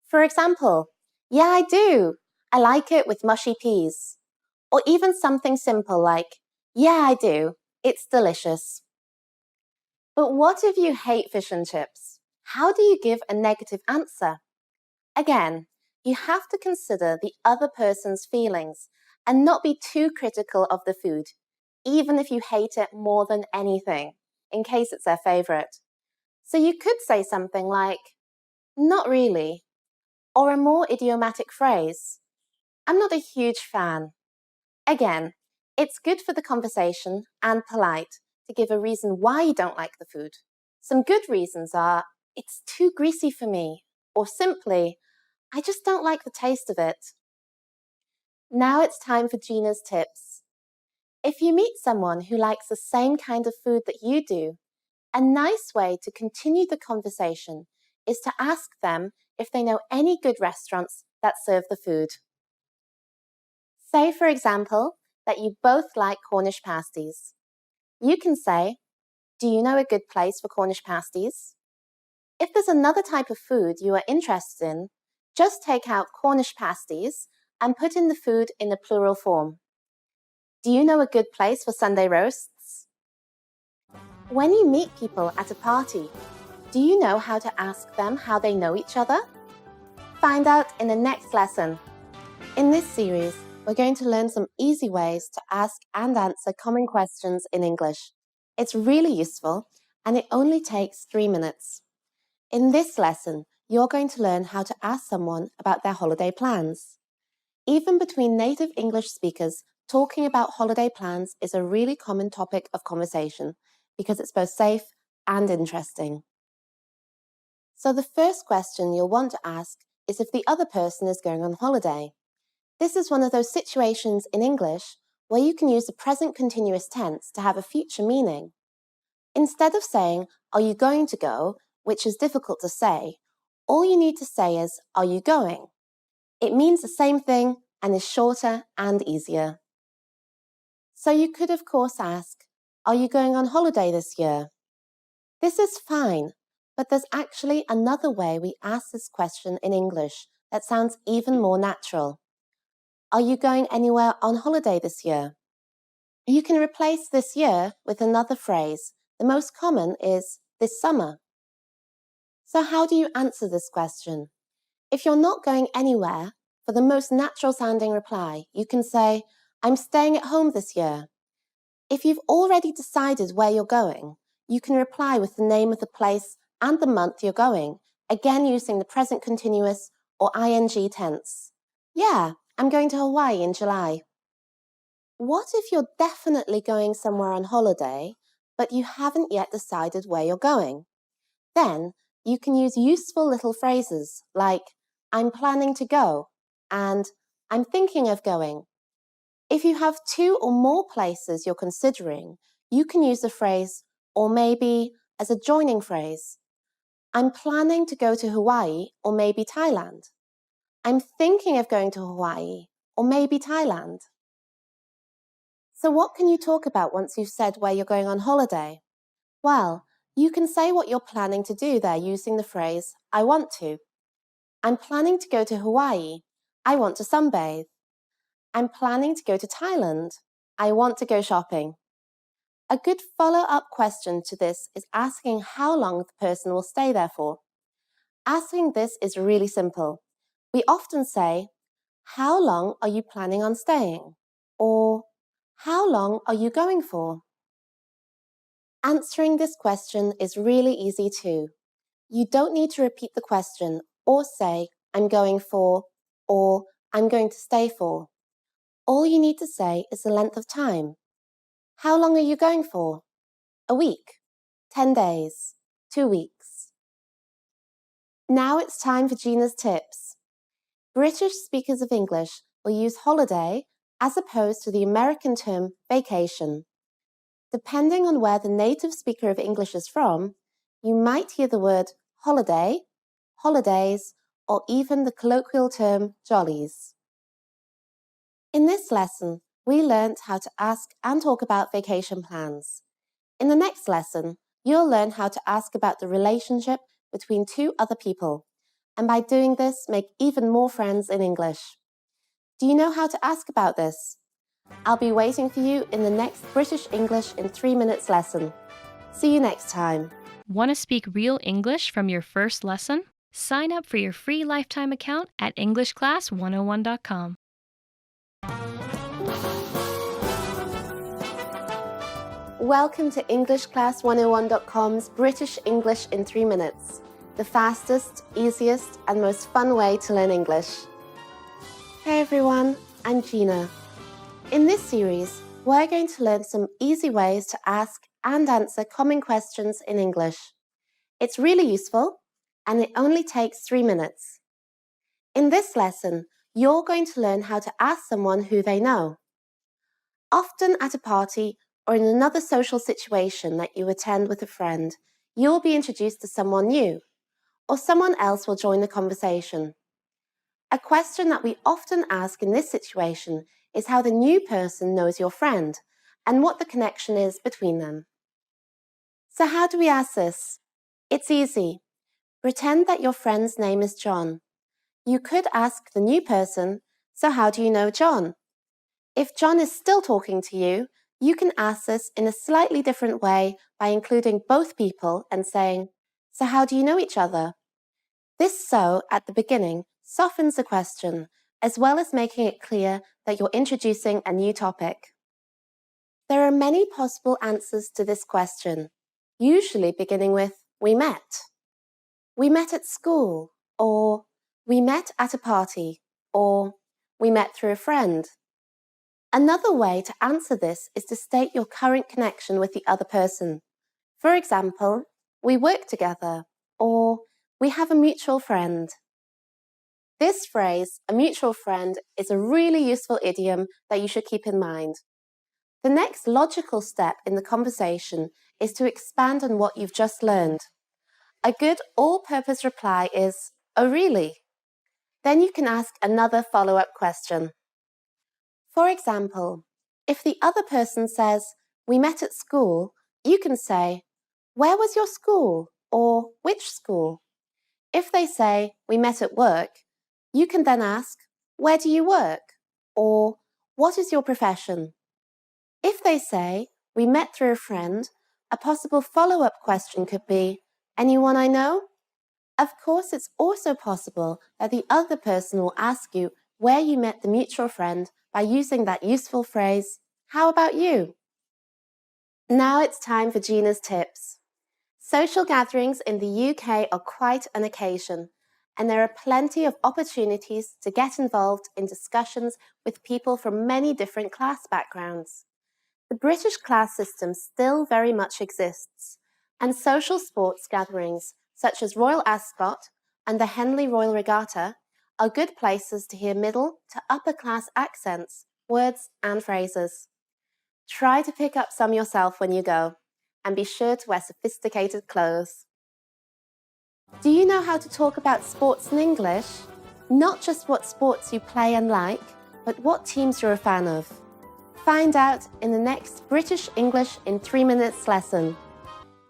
For example, yeah, I do. I like it with mushy peas. Or even something simple like, yeah, I do. It's delicious. But what if you hate fish and chips? How do you give a negative answer? Again, you have to consider the other person's feelings and not be too critical of the food, even if you hate it more than anything, in case it's their favorite. So you could say something like, not really, or a more idiomatic phrase, I'm not a huge fan. Again, it's good for the conversation and polite to give a reason why you don't like the food. Some good reasons are, it's too greasy for me, or simply, I just don't like the taste of it. Now it's time for Gina's tips. If you meet someone who likes the same kind of food that you do, a nice way to continue the conversation is to ask them if they know any good restaurants that serve the food. Say, for example, that you both like Cornish pasties. You can say, do you know a good place for Cornish pasties? If there's another type of food you are interested in, just take out Cornish pasties and put in the food in the plural form. Do you know a good place for Sunday roasts? When you meet people at a party, do you know how to ask them how they know each other? Find out in the next lesson. In this series, we're going to learn some easy ways to ask and answer common questions in English. It's really useful and it only takes 3 minutes. In this lesson, you're going to learn how to ask someone about their holiday plans. Even between native English speakers, talking about holiday plans is a really common topic of conversation because it's both safe and interesting. So the first question you'll want to ask is if the other person is going on holiday. This is one of those situations in English where you can use the present continuous tense to have a future meaning. Instead of saying, are you going to go, which is difficult to say, all you need to say is, are you going? It means the same thing and is shorter and easier. So you could of course ask, are you going on holiday this year? This is fine, but there's actually another way we ask this question in English that sounds even more natural. Are you going anywhere on holiday this year? You can replace this year with another phrase. The most common is this summer. So how do you answer this question? If you're not going anywhere, for the most natural sounding reply, you can say, I'm staying at home this year. If you've already decided where you're going, you can reply with the name of the place and the month you're going, again using the present continuous or ing tense. Yeah, I'm going to Hawaii in July. What if you're definitely going somewhere on holiday, but you haven't yet decided where you're going? Then you can use useful little phrases like, I'm planning to go, and I'm thinking of going. If you have 2 or more places you're considering, you can use the phrase, or maybe as a joining phrase. I'm planning to go to Hawaii or maybe Thailand. I'm thinking of going to Hawaii or maybe Thailand. So what can you talk about once you've said where you're going on holiday? Well, you can say what you're planning to do there using the phrase, I want to. I'm planning to go to Hawaii. I want to sunbathe. I'm planning to go to Thailand. I want to go shopping. A good follow-up question to this is asking how long the person will stay there for. Asking this is really simple. We often say, how long are you planning on staying? Or, how long are you going for? Answering this question is really easy too. You don't need to repeat the question or say, I'm going for, or I'm going to stay for. All you need to say is the length of time. How long are you going for? A week, 10 days, 2 weeks. Now it's time for Gina's tips. British speakers of English will use holiday as opposed to the American term vacation. Depending on where the native speaker of English is from, you might hear the word holiday, holidays, or even the colloquial term jollies. In this lesson, we learnt how to ask and talk about vacation plans. In the next lesson, you'll learn how to ask about the relationship between two other people, and by doing this, make even more friends in English. Do you know how to ask about this? I'll be waiting for you in the next British English in 3 minutes lesson. See you next time. Want to speak real English from your first lesson? Sign up for your free lifetime account at EnglishClass101.com. Welcome to EnglishClass101.com's British English in 3 minutes, the fastest, easiest, and most fun way to learn English. Hey everyone, I'm Gina. In this series, we're going to learn some easy ways to ask and answer common questions in English. It's really useful, and it only takes 3 minutes. In this lesson, you're going to learn how to ask someone who they know. Often at a party or in another social situation that you attend with a friend, you'll be introduced to someone new, or someone else will join the conversation. A question that we often ask in this situation is how the new person knows your friend and what the connection is between them. So how do we ask this? It's easy. Pretend that your friend's name is John. You could ask the new person, so how do you know John? If John is still talking to you, you can ask this in a slightly different way by including both people and saying, so how do you know each other? This "so" at the beginning softens the question, as well as making it clear that you're introducing a new topic. There are many possible answers to this question, usually beginning with, we met. We met at school, or we met at a party, or we met through a friend. Another way to answer this is to state your current connection with the other person. For example, we work together, or we have a mutual friend. This phrase, a mutual friend, is a really useful idiom that you should keep in mind. The next logical step in the conversation is to expand on what you've just learned. A good all-purpose reply is, oh really? Then you can ask another follow-up question. For example, if the other person says, we met at school, you can say, where was your school? Or which school? If they say, we met at work, you can then ask, where do you work? Or what is your profession? If they say, we met through a friend, a possible follow-up question could be, anyone I know? Of course, it's also possible that the other person will ask you where you met the mutual friend by using that useful phrase, how about you? Now it's time for Gina's tips. Social gatherings in the UK are quite an occasion, and there are plenty of opportunities to get involved in discussions with people from many different class backgrounds. The British class system still very much exists, and social sports gatherings such as Royal Ascot and the Henley Royal Regatta are good places to hear middle to upper class accents, words and phrases. Try to pick up some yourself when you go, and be sure to wear sophisticated clothes. Do you know how to talk about sports in English? Not just what sports you play and like, but what teams you're a fan of. Find out in the next British English in 3 minutes lesson.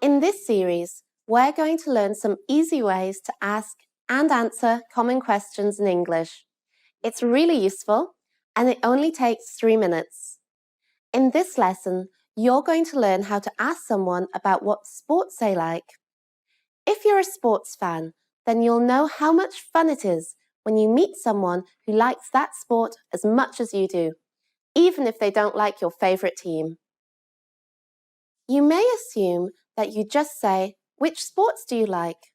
In this series, we're going to learn some easy ways to ask and answer common questions in English. It's really useful and it only takes 3 minutes. In this lesson, you're going to learn how to ask someone about what sports they like. If you're a sports fan, then you'll know how much fun it is when you meet someone who likes that sport as much as you do, even if they don't like your favourite team. You may assume that you just say, "Which sports do you like?"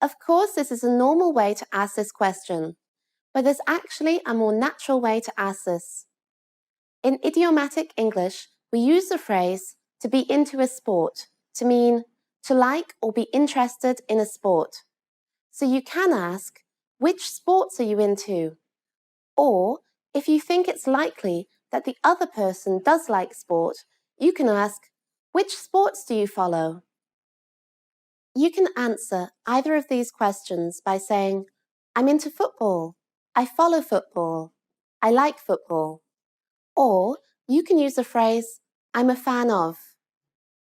Of course, this is a normal way to ask this question, but there's actually a more natural way to ask this. In idiomatic English, we use the phrase to be into a sport to mean to like or be interested in a sport. So you can ask, "Which sports are you into?" Or, if you think it's likely that the other person does like sport, you can ask, "Which sports do you follow?" You can answer either of these questions by saying, "I'm into football," "I follow football," "I like football." Or you can use the phrase, "I'm a fan of."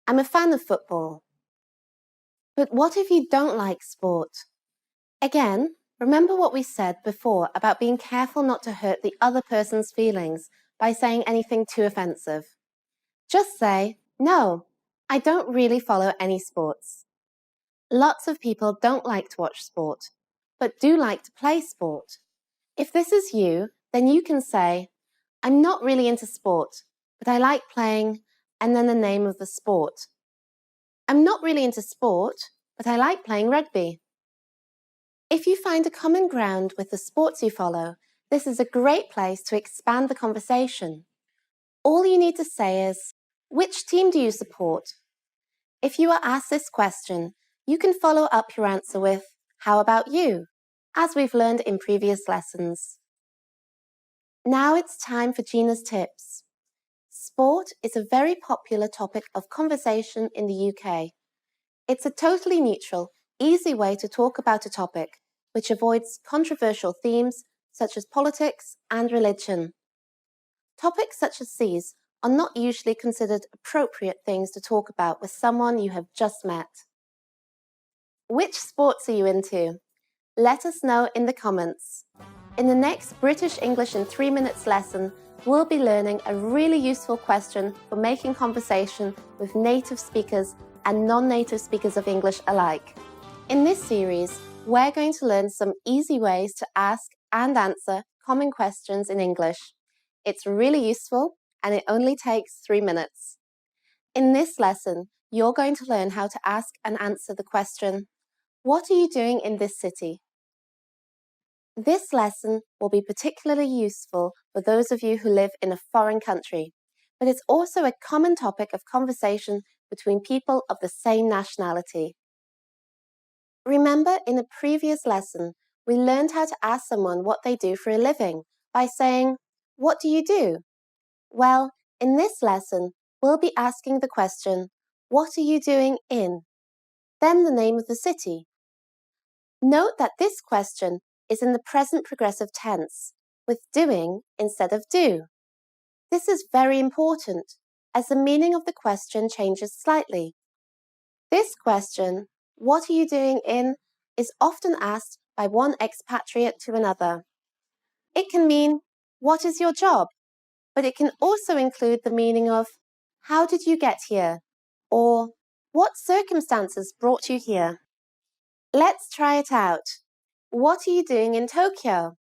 "I'm a fan of football." But what if you don't like sport? Again, remember what we said before about being careful not to hurt the other person's feelings by saying anything too offensive. Just say, "No, I don't really follow any sports." Lots of people don't like to watch sport, but do like to play sport. If this is you, then you can say, "I'm not really into sport, but I like playing," and then the name of the sport. "I'm not really into sport, but I like playing rugby." If you find a common ground with the sports you follow, this is a great place to expand the conversation. All you need to say is, "Which team do you support?" If you are asked this question, you can follow up your answer with, "How about you?" as we've learned in previous lessons. Now it's time for Gina's tips. Sport is a very popular topic of conversation in the UK. It's a totally neutral, easy way to talk about a topic, which avoids controversial themes such as politics and religion. Topics such as these are not usually considered appropriate things to talk about with someone you have just met. Which sports are you into? Let us know in the comments. In the next British English in 3 minutes lesson, we'll be learning a really useful question for making conversation with native speakers and non-native speakers of English alike. In this series, we're going to learn some easy ways to ask and answer common questions in English. It's really useful and it only takes 3 minutes. In this lesson, you're going to learn how to ask and answer the question, "What are you doing in this city?" This lesson will be particularly useful for those of you who live in a foreign country, but it's also a common topic of conversation between people of the same nationality. Remember, in a previous lesson, we learned how to ask someone what they do for a living by saying, "What do you do?" Well, in this lesson, we'll be asking the question, "What are you doing in?" Then the name of the city. Note that this question is in the present progressive tense, with doing instead of do. This is very important, as the meaning of the question changes slightly. This question, "What are you doing in?" is often asked by one expatriate to another. It can mean, "What is your job?" but it can also include the meaning of, "How did you get here?" or "What circumstances brought you here?" Let's try it out. What are you doing in Tokyo?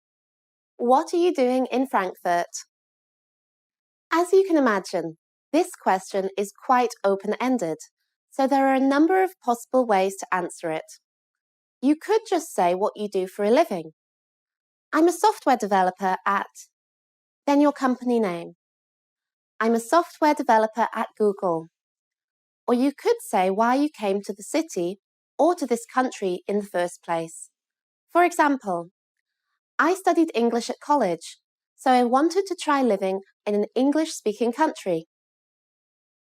What are you doing in Frankfurt? As you can imagine, this question is quite open-ended, so there are a number of possible ways to answer it. You could just say what you do for a living. "I'm a software developer at," then your company name. "I'm a software developer at Google." Or you could say why you came to the city or to this country in the first place. For example, "I studied English at college, so I wanted to try living in an English-speaking country."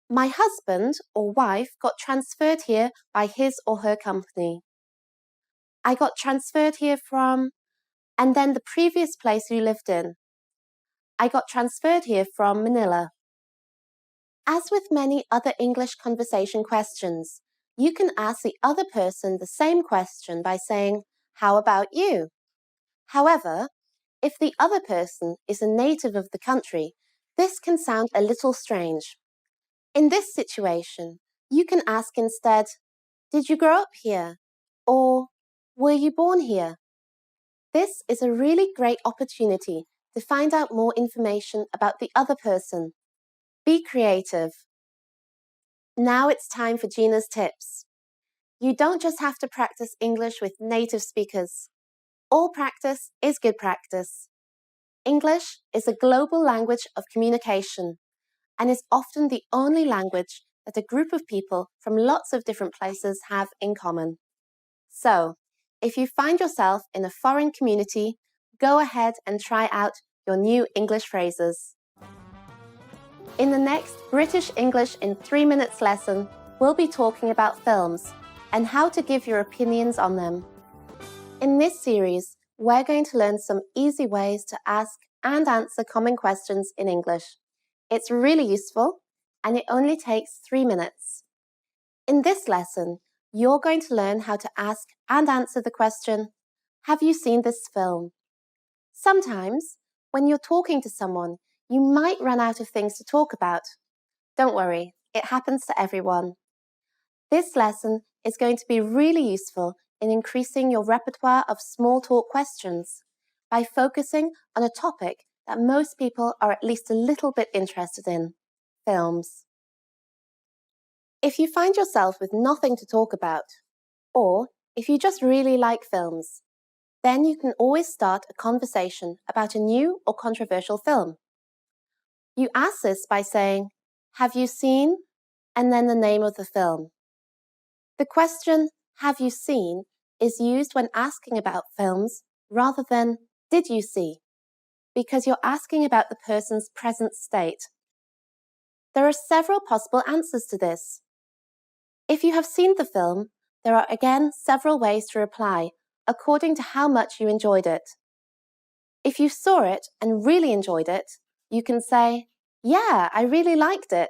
"My husband or wife got transferred here by his or her company." "I got transferred here from," and then the previous place you lived in. "I got transferred here from Manila." As with many other English conversation questions, you can ask the other person the same question by saying, How about you? However, if the other person is a native of the country, this can sound a little strange. In this situation, you can ask instead, did you grow up here? Or were you born here? This is a really great opportunity to find out more information about the other person. Be creative. Now it's time for Gina's tips. You don't just have to practice English with native speakers. All practice is good practice. English is a global language of communication and is often the only language that a group of people from lots of different places have in common. So, if you find yourself in a foreign community, go ahead and try out your new English phrases. In the next British English in 3 minutes lesson, we'll be talking about films and how to give your opinions on them. In this series, we're going to learn some easy ways to ask and answer common questions in English. It's really useful and it only takes 3 minutes. In this lesson, you're going to learn how to ask and answer the question, have you seen this film? Sometimes, when you're talking to someone, you might run out of things to talk about. Don't worry, it happens to everyone. This lesson is going to be really useful in increasing your repertoire of small talk questions by focusing on a topic that most people are at least a little bit interested in, films. If you find yourself with nothing to talk about, or if you just really like films, then you can always start a conversation about a new or controversial film. You ask this by saying, have you seen, and then the name of the film. The question, have you seen, is used when asking about films rather than, did you see? Because you're asking about the person's present state. There are several possible answers to this. If you have seen the film, there are again several ways to reply, according to how much you enjoyed it. If you saw it and really enjoyed it, you can say, yeah, I really liked it.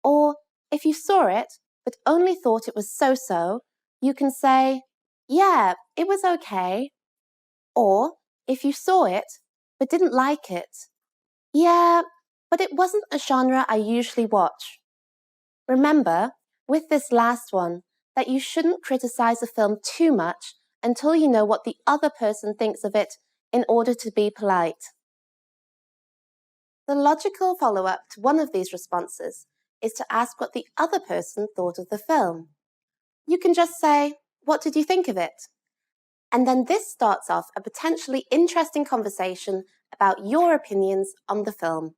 Or if you saw it, but only thought it was so-so, you can say, yeah, it was okay. Or if you saw it, but didn't like it, yeah, but it wasn't a genre I usually watch. Remember, with this last one, that you shouldn't criticize a film too much until you know what the other person thinks of it in order to be polite. The logical follow-up to one of these responses is to ask what the other person thought of the film. You can just say, what did you think of it? And then this starts off a potentially interesting conversation about your opinions on the film.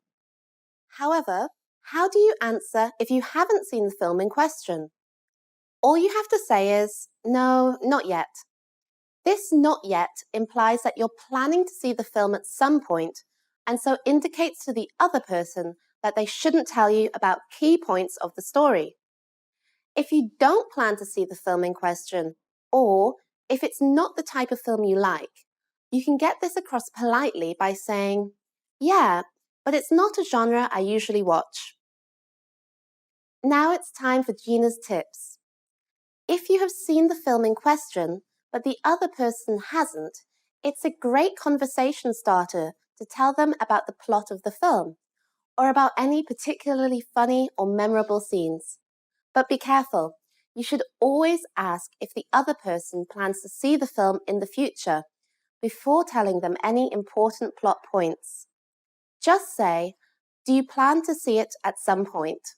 However, how do you answer if you haven't seen the film in question? All you have to say is, no, not yet. This not yet implies that you're planning to see the film at some point, and so indicates to the other person that they shouldn't tell you about key points of the story. If you don't plan to see the film in question, or if it's not the type of film you like, you can get this across politely by saying, yeah, but it's not a genre I usually watch. Now it's time for Gina's tips. If you have seen the film in question, but the other person hasn't, it's a great conversation starter to tell them about the plot of the film, or about any particularly funny or memorable scenes. But be careful, you should always ask if the other person plans to see the film in the future, before telling them any important plot points. Just say, do you plan to see it at some point?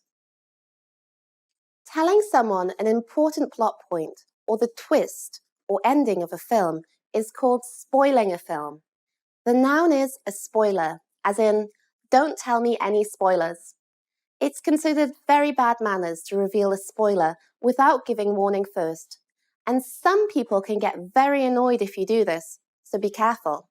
Telling someone an important plot point, or the twist or ending of a film, is called spoiling a film. The noun is a spoiler, as in, don't tell me any spoilers. It's considered very bad manners to reveal a spoiler without giving warning first, and some people can get very annoyed if you do this, so be careful.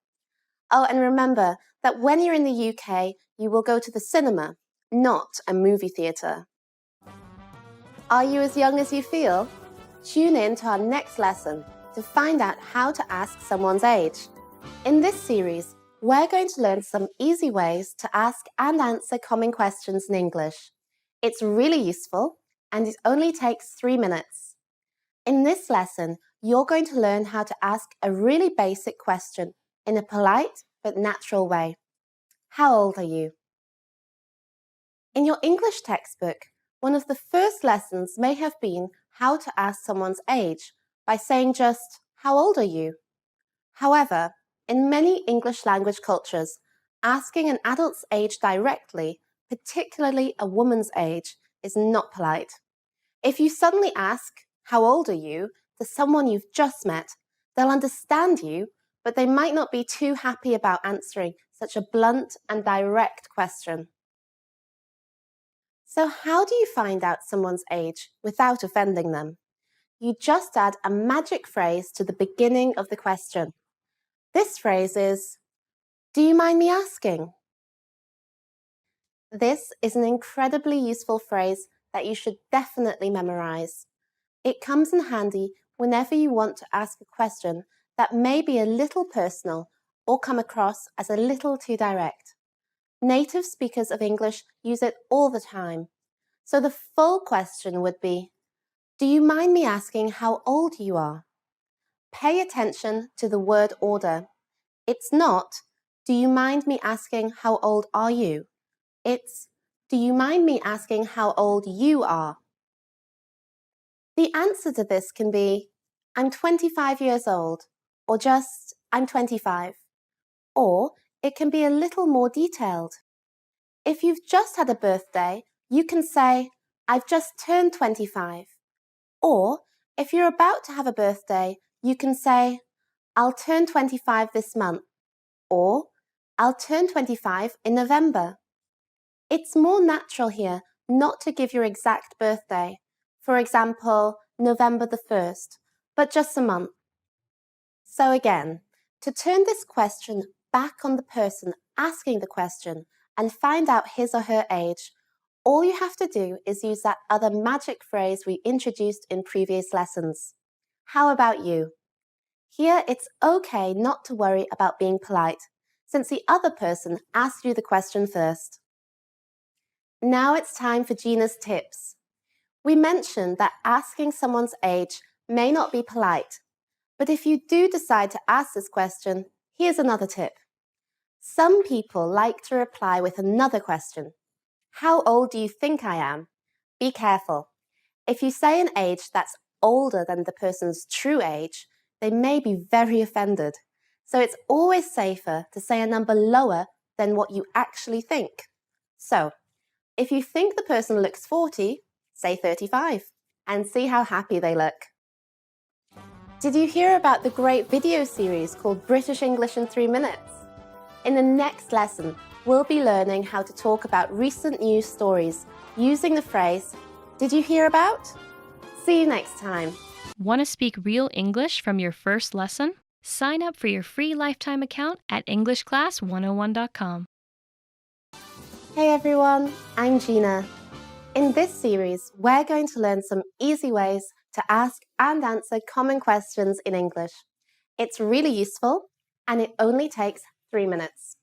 Oh, and remember that when you're in the UK, you will go to the cinema, not a movie theatre. Are you as young as you feel? Tune in to our next lesson to find out how to ask someone's age. In this series, we're going to learn some easy ways to ask and answer common questions in English. It's really useful and it only takes 3 minutes. In this lesson, you're going to learn how to ask a really basic question in a polite but natural way. How old are you? In your English textbook, one of the first lessons may have been how to ask someone's age by saying just, "How old are you?" However, in many English language cultures, asking an adult's age directly, particularly a woman's age, is not polite. If you suddenly ask, "How old are you?" to someone you've just met, they'll understand you, but they might not be too happy about answering such a blunt and direct question. So how do you find out someone's age without offending them? You just add a magic phrase to the beginning of the question. This phrase is, "Do you mind me asking?" This is an incredibly useful phrase that you should definitely memorize. It comes in handy whenever you want to ask a question that may be a little personal or come across as a little too direct. Native speakers of English use it all the time. So the full question would be, "Do you mind me asking how old you are?" Pay attention to the word order. It's not, "Do you mind me asking how old are you?" It's, "Do you mind me asking how old you are?" The answer to this can be, "I'm 25 years old," or just, "I'm 25." Or it can be a little more detailed. If you've just had a birthday, you can say, "I've just turned 25." Or if you're about to have a birthday, you can say, "I'll turn 25 this month," or "I'll turn 25 in November." It's more natural here not to give your exact birthday, for example, November the 1st, but just a month. So again, to turn this question back on the person asking the question and find out his or her age, all you have to do is use that other magic phrase we introduced in previous lessons. How about you? Here, it's okay not to worry about being polite, since the other person asked you the question first. Now it's time for Gina's tips. We mentioned that asking someone's age may not be polite, but if you do decide to ask this question, here's another tip. Some people like to reply with another question. How old do you think I am? Be careful. If you say an age that's older than the person's true age, they may be very offended. So it's always safer to say a number lower than what you actually think. So, if you think the person looks 40, say 35 and see how happy they look. Did you hear about the great video series called British English in 3 minutes? In the next lesson, we'll be learning how to talk about recent news stories using the phrase, "Did you hear about?" See you next time. Want to speak real English from your first lesson? Sign up for your free lifetime account at EnglishClass101.com. Hey everyone, I'm Gina. In this series, we're going to learn some easy ways to ask and answer common questions in English. It's really useful and it only takes 3 minutes.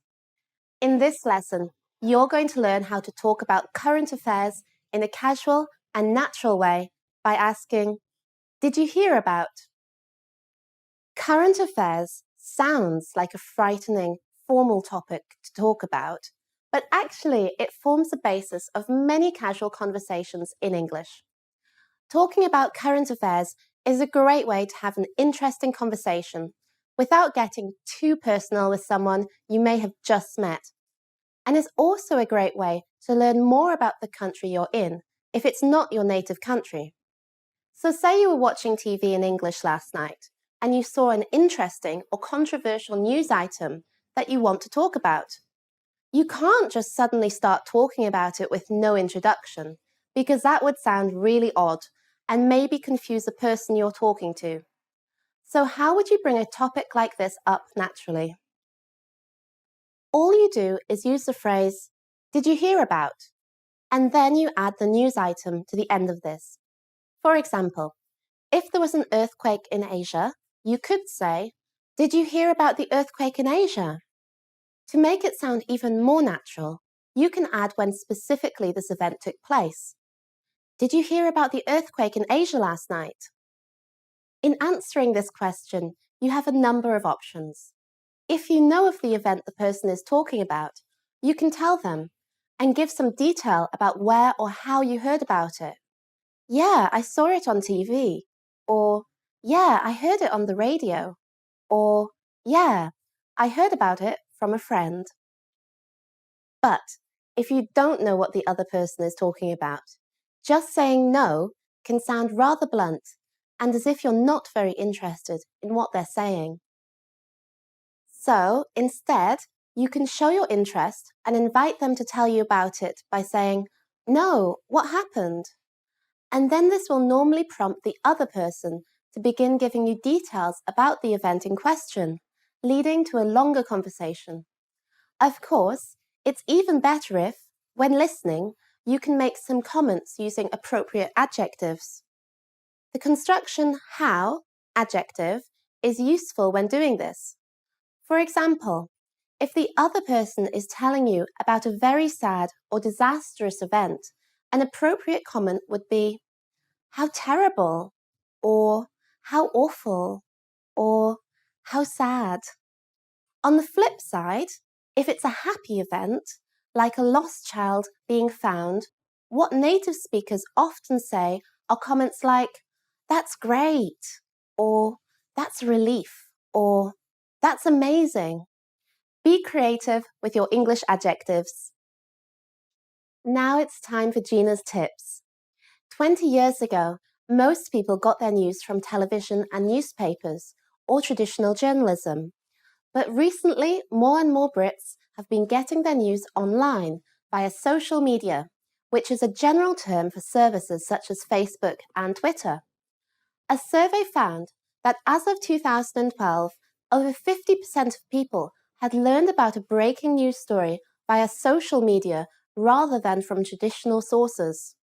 In this lesson, you're going to learn how to talk about current affairs in a casual and natural way by asking, "Did you hear about?" Current affairs sounds like a frightening, formal topic to talk about, but actually it forms the basis of many casual conversations in English. Talking about current affairs is a great way to have an interesting conversation without getting too personal with someone you may have just met. And it's also a great way to learn more about the country you're in if it's not your native country. So say you were watching TV in English last night and you saw an interesting or controversial news item that you want to talk about. You can't just suddenly start talking about it with no introduction, because that would sound really odd and maybe confuse the person you're talking to. So how would you bring a topic like this up naturally? All you do is use the phrase, "Did you hear about?" And then you add the news item to the end of this. For example, if there was an earthquake in Asia, you could say, "Did you hear about the earthquake in Asia?" To make it sound even more natural, you can add when specifically this event took place. "Did you hear about the earthquake in Asia last night?" In answering this question, you have a number of options. If you know of the event the person is talking about, you can tell them and give some detail about where or how you heard about it. Yeah, I saw it on TV. Or, yeah, I heard it on the radio. Or, yeah, I heard about it from a friend. But if you don't know what the other person is talking about, just saying no can sound rather blunt and as if you're not very interested in what they're saying. So instead, you can show your interest and invite them to tell you about it by saying, "No, what happened?" And then this will normally prompt the other person to begin giving you details about the event in question, leading to a longer conversation. Of course, it's even better if, when listening, you can make some comments using appropriate adjectives. The construction how, adjective, is useful when doing this. For example, if the other person is telling you about a very sad or disastrous event, an appropriate comment would be, "How terrible," or "How awful," or "How sad." On the flip side, if it's a happy event, like a lost child being found, what native speakers often say are comments like, "That's great," or "That's a relief," or "That's amazing." Be creative with your English adjectives. Now it's time for Gina's tips. 20 years ago, most people got their news from television and newspapers, or traditional journalism. But recently, more and more Brits have been getting their news online via social media, which is a general term for services such as Facebook and Twitter. A survey found that as of 2012, over 50% of people had learned about a breaking news story via social media rather than from traditional sources.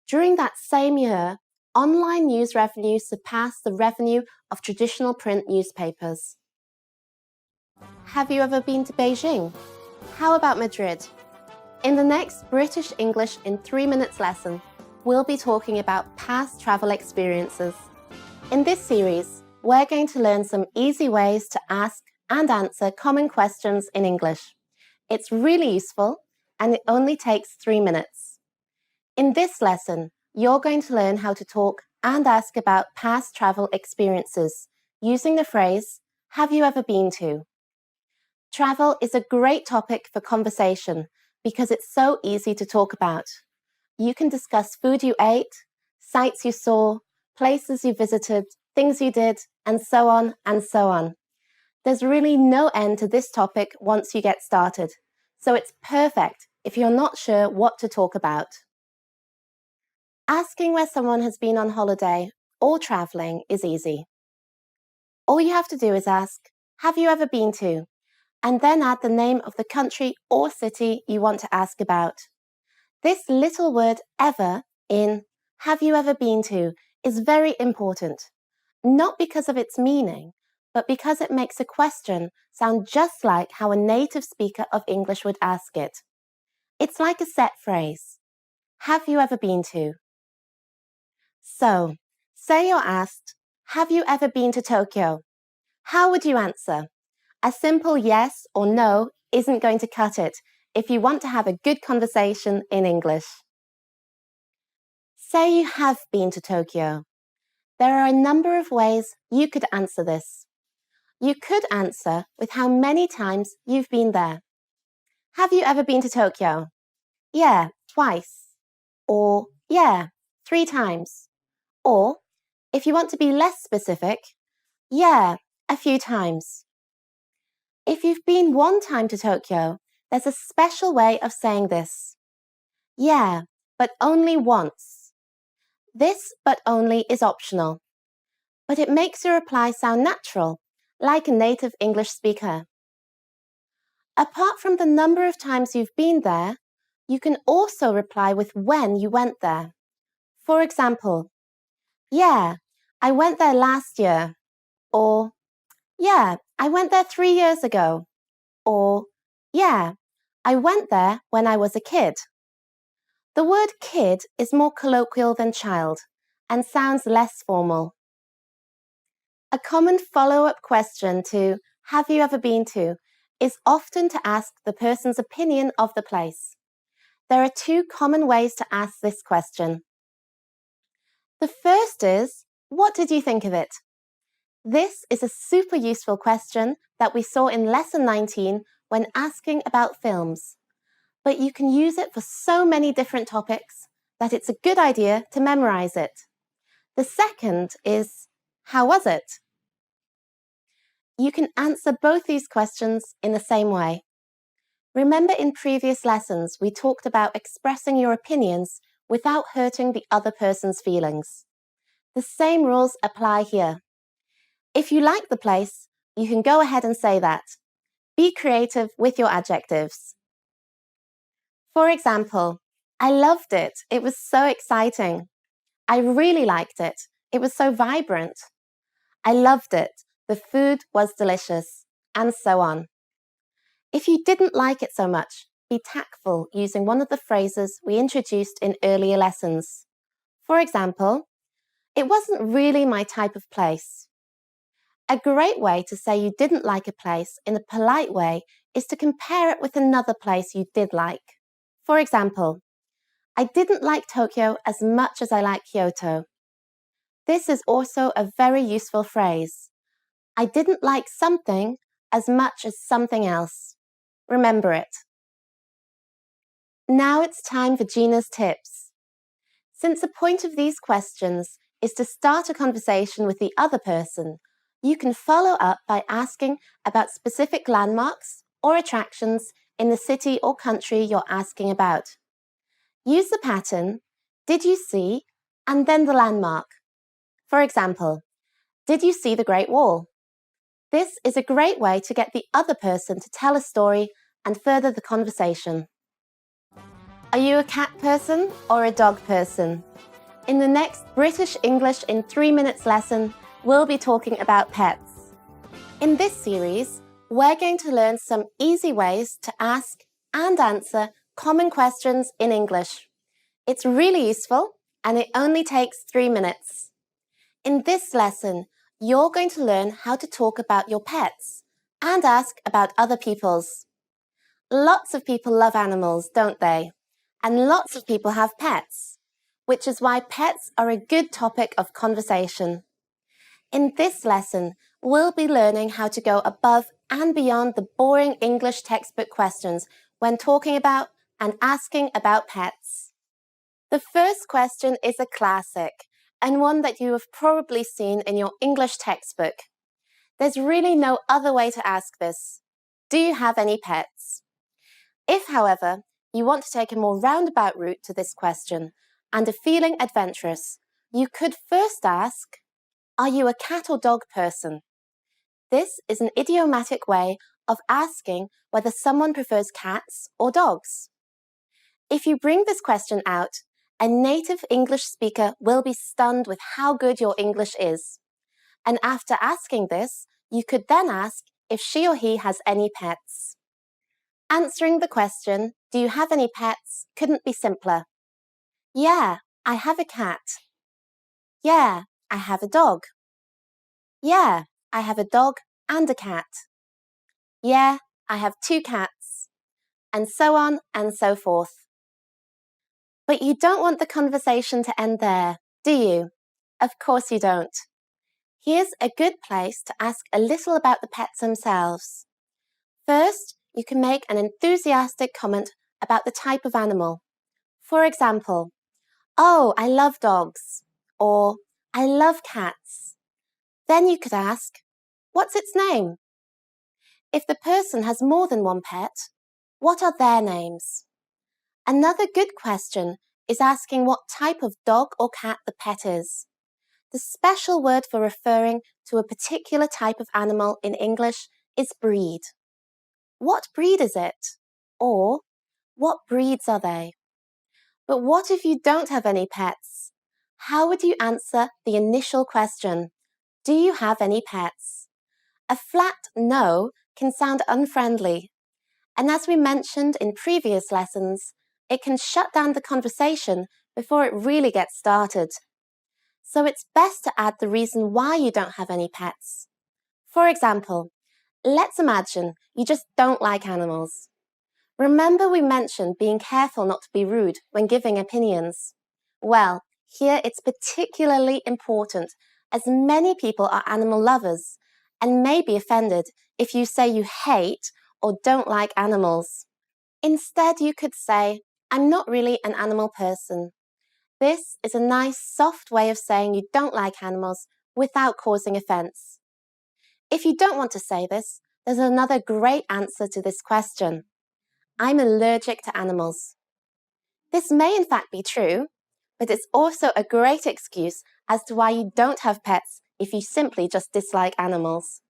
During that same year, online news revenue surpassed the revenue of traditional print newspapers. Have you ever been to Beijing? How about Madrid? In the next British English in 3 minutes lesson, we'll be talking about past travel experiences. In this series, we're going to learn some easy ways to ask and answer common questions in English. It's really useful and it only takes 3 minutes. In this lesson, you're going to learn how to talk and ask about past travel experiences using the phrase, "Have you ever been to?" Travel is a great topic for conversation because it's so easy to talk about. You can discuss food you ate, sights you saw, places you visited, things you did, and so on and so on. There's really no end to this topic once you get started, so it's perfect if you're not sure what to talk about. Asking where someone has been on holiday or traveling is easy. All you have to do is ask, "Have you ever been to?" and then add the name of the country or city you want to ask about. This little word ever in "Have you ever been to?" is very important, not because of its meaning, but because it makes a question sound just like how a native speaker of English would ask it. It's like a set phrase. Have you ever been to? So, say you're asked, "Have you ever been to Tokyo?" How would you answer? A simple yes or no isn't going to cut it if you want to have a good conversation in English. Say you have been to Tokyo. There are a number of ways you could answer this. You could answer with how many times you've been there. Have you ever been to Tokyo? Yeah, twice. Or yeah, 3 times. Or, if you want to be less specific, yeah, a few times. If you've been 1 time to Tokyo, there's a special way of saying this. Yeah, but only once. This "but only" is optional, but it makes your reply sound natural, like a native English speaker. Apart from the number of times you've been there, you can also reply with when you went there. For example, yeah, I went there last year. Or, yeah, I went there 3 years ago. Or, yeah, I went there when I was a kid. The word kid is more colloquial than child and sounds less formal. A common follow-up question to "Have you ever been to?" is often to ask the person's opinion of the place. There are two common ways to ask this question. The first is, what did you think of it? This is a super useful question that we saw in Lesson 19 when asking about films. But you can use it for so many different topics that it's a good idea to memorize it. The second is, how was it? You can answer both these questions in the same way. Remember in previous lessons we talked about expressing your opinions without hurting the other person's feelings. The same rules apply here. If you like the place, you can go ahead and say that. Be creative with your adjectives. For example, I loved it. It was so exciting. I really liked it. It was so vibrant. I loved it. The food was delicious, and so on. If you didn't like it so much, be tactful using one of the phrases we introduced in earlier lessons. For example, it wasn't really my type of place. A great way to say you didn't like a place in a polite way is to compare it with another place you did like. For example, I didn't like Tokyo as much as I like Kyoto. This is also a very useful phrase. I didn't like something as much as something else. Remember it. Now it's time for Gina's tips. Since the point of these questions is to start a conversation with the other person, you can follow up by asking about specific landmarks or attractions in the city or country you're asking about. Use the pattern, did you see, and then the landmark. For example, did you see the Great Wall? This is a great way to get the other person to tell a story and further the conversation. Are you a cat person or a dog person? In the next British English in 3 minutes lesson, we'll be talking about pets. In this series, we're going to learn some easy ways to ask and answer common questions in English. It's really useful and it only takes 3 minutes. In this lesson, you're going to learn how to talk about your pets and ask about other people's. Lots of people love animals, don't they? And lots of people have pets, which is why pets are a good topic of conversation. In this lesson, we'll be learning how to go above and beyond the boring English textbook questions when talking about and asking about pets. The first question is a classic and one that you have probably seen in your English textbook. There's really no other way to ask this. Do you have any pets? If, however, you want to take a more roundabout route to this question and are feeling adventurous, you could first ask, are you a cat or dog person? This is an idiomatic way of asking whether someone prefers cats or dogs. If you bring this question out, a native English speaker will be stunned with how good your English is. And after asking this, you could then ask if she or he has any pets. Answering the question, do you have any pets, couldn't be simpler. Yeah, I have a cat. Yeah, I have a dog. Yeah, I have a dog and a cat. Yeah, I have 2 cats. And so on and so forth. But you don't want the conversation to end there, do you? Of course you don't. Here's a good place to ask a little about the pets themselves. First, you can make an enthusiastic comment about the type of animal. For example, oh, I love dogs, or I love cats. Then you could ask, what's its name? If the person has more than one pet, what are their names? Another good question is asking what type of dog or cat the pet is. The special word for referring to a particular type of animal in English is breed. What breed is it? Or, what breeds are they? But what if you don't have any pets? How would you answer the initial question? Do you have any pets? A flat no can sound unfriendly. And as we mentioned in previous lessons, it can shut down the conversation before it really gets started. So it's best to add the reason why you don't have any pets. For example, let's imagine you just don't like animals. Remember we mentioned being careful not to be rude when giving opinions? Well, here it's particularly important as many people are animal lovers and may be offended if you say you hate or don't like animals. Instead, you could say, I'm not really an animal person. This is a nice, soft way of saying you don't like animals without causing offense. If you don't want to say this, there's another great answer to this question. I'm allergic to animals. This may in fact be true, but it's also a great excuse as to why you don't have pets if you simply just dislike animals.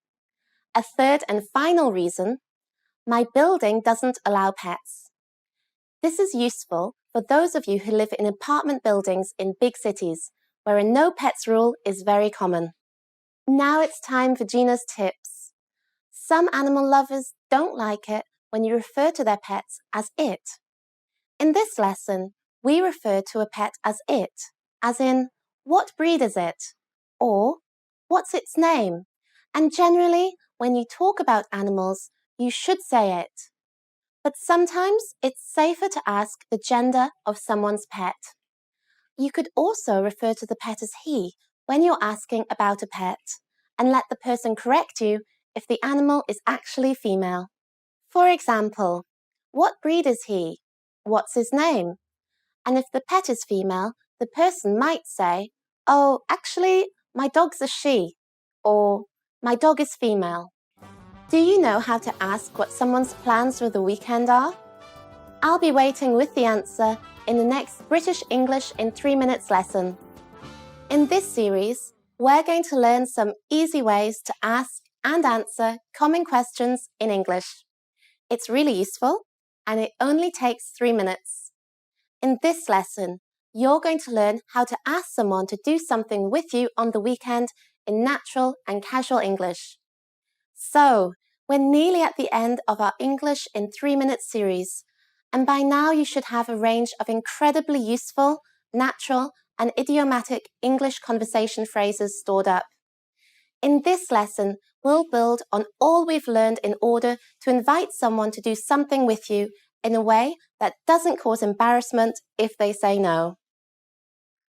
A third and final reason, my building doesn't allow pets. This is useful for those of you who live in apartment buildings in big cities, where a no pets rule is very common. Now it's time for Gina's tips. Some animal lovers don't like it when you refer to their pets as it. In this lesson, we refer to a pet as it, as in, what breed is it? Or, what's its name? And generally, when you talk about animals, you should say it. But sometimes it's safer to ask the gender of someone's pet. You could also refer to the pet as he when you're asking about a pet, and let the person correct you if the animal is actually female. For example, what breed is he? What's his name? And if the pet is female, the person might say, oh, actually, my dog's a she, or my dog is female. Do you know how to ask what someone's plans for the weekend are? I'll be waiting with the answer in the next British English in 3 minutes lesson. In this series, we're going to learn some easy ways to ask and answer common questions in English. It's really useful, and it only takes 3 minutes. In this lesson, you're going to learn how to ask someone to do something with you on the weekend in natural and casual English. So, we're nearly at the end of our English in 3 minutes series, and by now you should have a range of incredibly useful, natural, and idiomatic English conversation phrases stored up. In this lesson, we'll build on all we've learned in order to invite someone to do something with you in a way that doesn't cause embarrassment if they say no.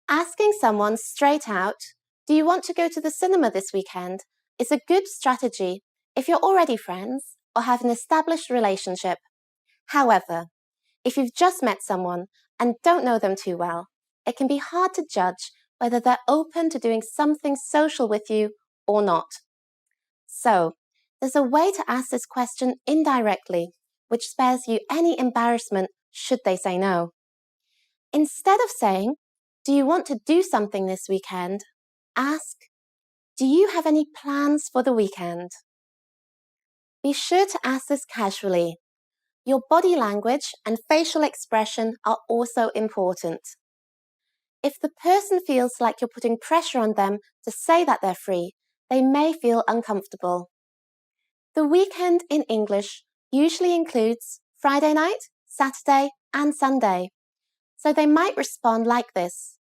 Asking someone straight out, do you want to go to the cinema this weekend, is a good strategy if you're already friends or have an established relationship. However, if you've just met someone and don't know them too well, it can be hard to judge whether they're open to doing something social with you or not. So, there's a way to ask this question indirectly, which spares you any embarrassment should they say no. Instead of saying, do you want to do something this weekend? Ask, do you have any plans for the weekend? Be sure to ask this casually. Your body language and facial expression are also important. If the person feels like you're putting pressure on them to say that they're free, they may feel uncomfortable. The weekend in English usually includes Friday night, Saturday, and Sunday. So they might respond like this.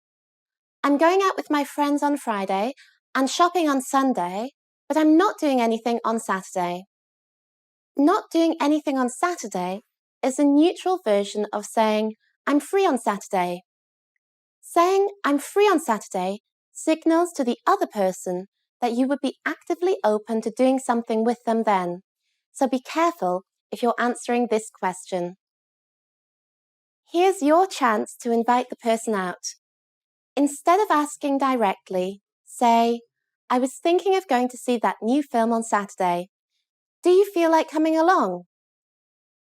I'm going out with my friends on Friday and shopping on Sunday, but I'm not doing anything on Saturday. Not doing anything on Saturday is a neutral version of saying, I'm free on Saturday. Saying, I'm free on Saturday signals to the other person that you would be actively open to doing something with them then. So be careful if you're answering this question. Here's your chance to invite the person out. Instead of asking directly, say, I was thinking of going to see that new film on Saturday. Do you feel like coming along?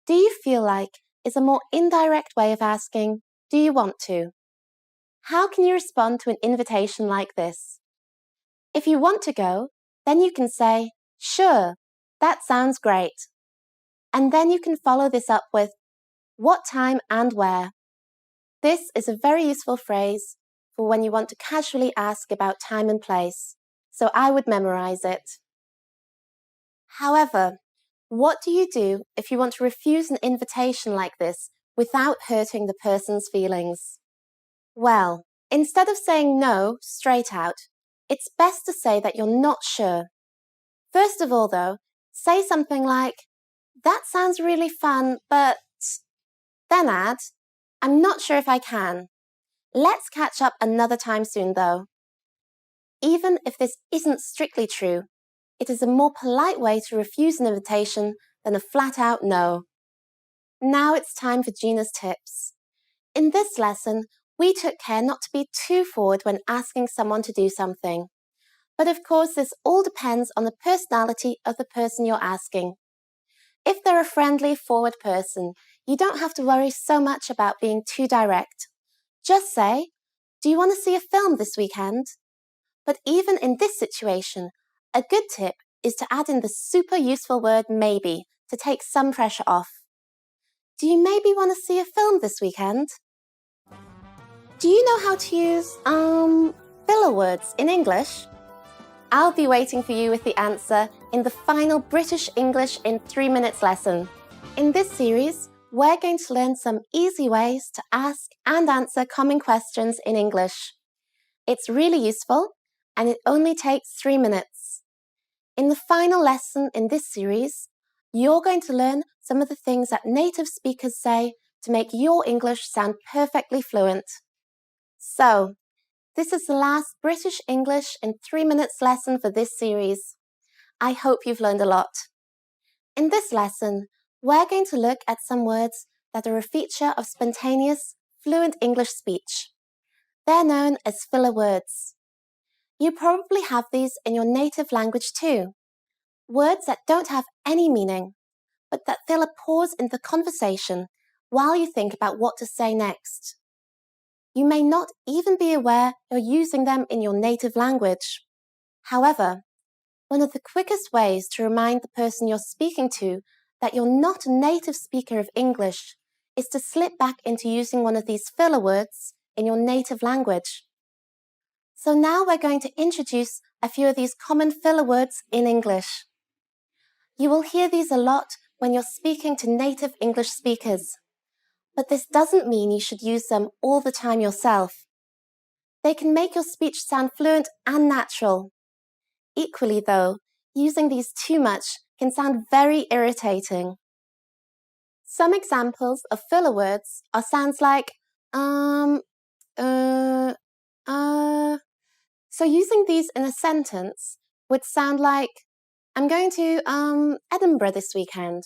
Do you feel like is a more indirect way of asking, do you want to? How can you respond to an invitation like this? If you want to go, then you can say, sure, that sounds great. And then you can follow this up with, what time and where? This is a very useful phrase for when you want to casually ask about time and place, so I would memorize it. However, what do you do if you want to refuse an invitation like this without hurting the person's feelings? Well, Instead of saying no straight out, it's best to say that you're not sure. First of all, though, say something like, "That sounds really fun, but..." Then add, "I'm not sure if I can. Let's catch up another time soon, though." Even if this isn't strictly true, it is a more polite way to refuse an invitation than a flat-out no. Now it's time for Gina's tips. In this lesson, we took care not to be too forward when asking someone to do something. But of course, this all depends on the personality of the person you're asking. If they're a friendly, forward person, you don't have to worry so much about being too direct. Just say, "Do you want to see a film this weekend?" But even in this situation, a good tip is to add in the super useful word maybe to take some pressure off. "Do you maybe want to see a film this weekend?" Do you know how to use, filler words in English? I'll be waiting for you with the answer in the final British English in 3 minutes lesson. In this series, we're going to learn some easy ways to ask and answer common questions in English. It's really useful, and it only takes 3 minutes. In the final lesson in this series, you're going to learn some of the things that native speakers say to make your English sound perfectly fluent. So, this is the last British English in 3 minutes lesson for this series. I hope you've learned a lot. In this lesson, we're going to look at some words that are a feature of spontaneous, fluent English speech. They're known as filler words. You probably have these in your native language too. Words that don't have any meaning, but that fill a pause in the conversation while you think about what to say next. You may not even be aware you're using them in your native language. However, one of the quickest ways to remind the person you're speaking to that you're not a native speaker of English is to slip back into using one of these filler words in your native language. So now we're going to introduce a few of these common filler words in English. You will hear these a lot when you're speaking to native English speakers. But this doesn't mean you should use them all the time yourself. They can make your speech sound fluent and natural. Equally, though, using these too much can sound very irritating. Some examples of filler words are sounds like So using these in a sentence would sound like, "I'm going to Edinburgh this weekend."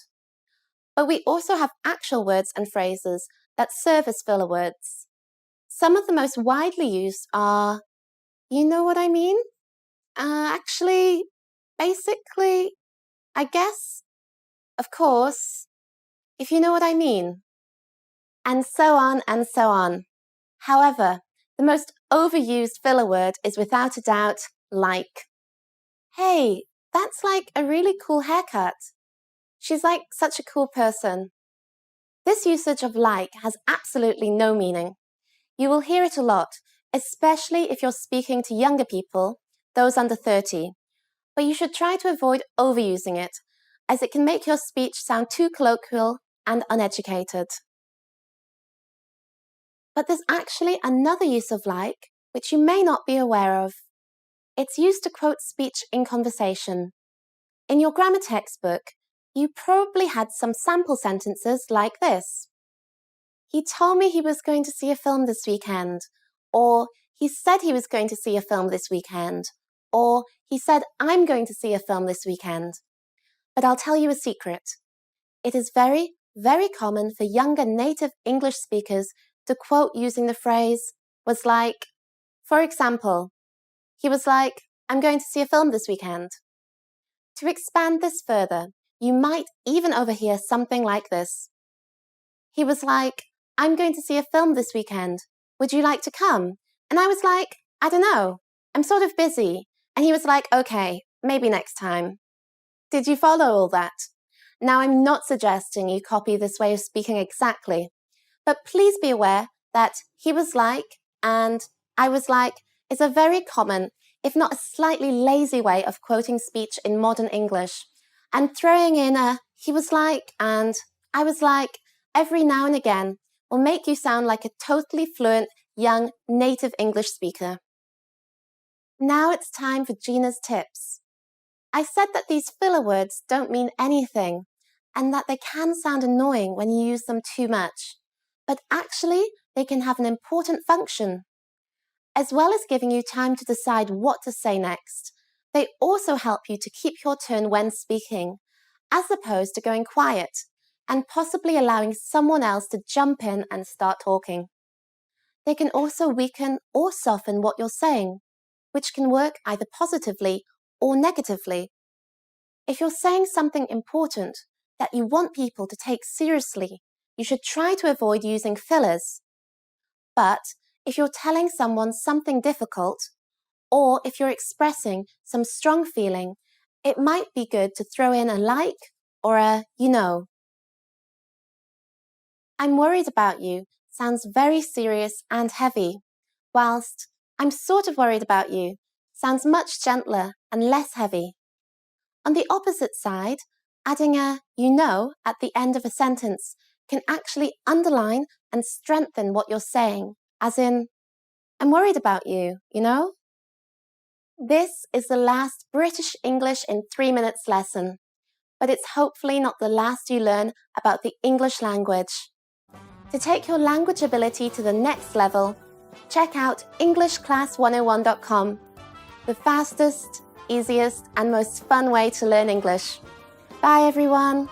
But we also have actual words and phrases that serve as filler words. Some of the most widely used are, "You know what I mean? Actually, basically, I guess, of course, if you know what I mean," and so on and so on. However, the most overused filler word is without a doubt like. "Hey, that's like a really cool haircut. She's like such a cool person." This usage of like has absolutely no meaning. You will hear it a lot, especially if you're speaking to younger people, those under 30. But you should try to avoid overusing it, as it can make your speech sound too colloquial and uneducated. But there's actually another use of like, which you may not be aware of. It's used to quote speech in conversation. In your grammar textbook, you probably had some sample sentences like this. "He told me he was going to see a film this weekend," or "He said he was going to see a film this weekend," or "He said I'm going to see a film this weekend." But I'll tell you a secret. It is very, very common for younger native English speakers to quote using the phrase "was like." For example, he was like, "I'm going to see a film this weekend." To expand this further, you might even overhear something like this. He was like, "I'm going to see a film this weekend. Would you like to come?" And I was like, "I don't know. I'm sort of busy." And he was like, "Okay, maybe next time." Did you follow all that? Now, I'm not suggesting you copy this way of speaking exactly, but please be aware that "he was like" and "I was like" is a very common, if not a slightly lazy way of quoting speech in modern English. And throwing in a "he was like" and "I was like" every now and again will make you sound like a totally fluent young native English speaker. Now it's time for Gina's tips. I said that these filler words don't mean anything and that they can sound annoying when you use them too much, but actually they can have an important function. As well as giving you time to decide what to say next, they also help you to keep your turn when speaking, as opposed to going quiet and possibly allowing someone else to jump in and start talking. They can also weaken or soften what you're saying, which can work either positively or negatively. If you're saying something important that you want people to take seriously, you should try to avoid using fillers. But if you're telling someone something difficult, or if you're expressing some strong feeling, it might be good to throw in a like or a you know. I'm worried about you sounds very serious and heavy, whilst I'm sort of worried about you sounds much gentler and less heavy. On the opposite side, adding a you know at the end of a sentence can actually underline and strengthen what you're saying, as in, I'm worried about you, you know? This is the last British English in 3 minutes lesson, but it's hopefully not the last you learn about the English language. To take your language ability to the next level, check out EnglishClass101.com, the fastest, easiest, and most fun way to learn English. Bye everyone!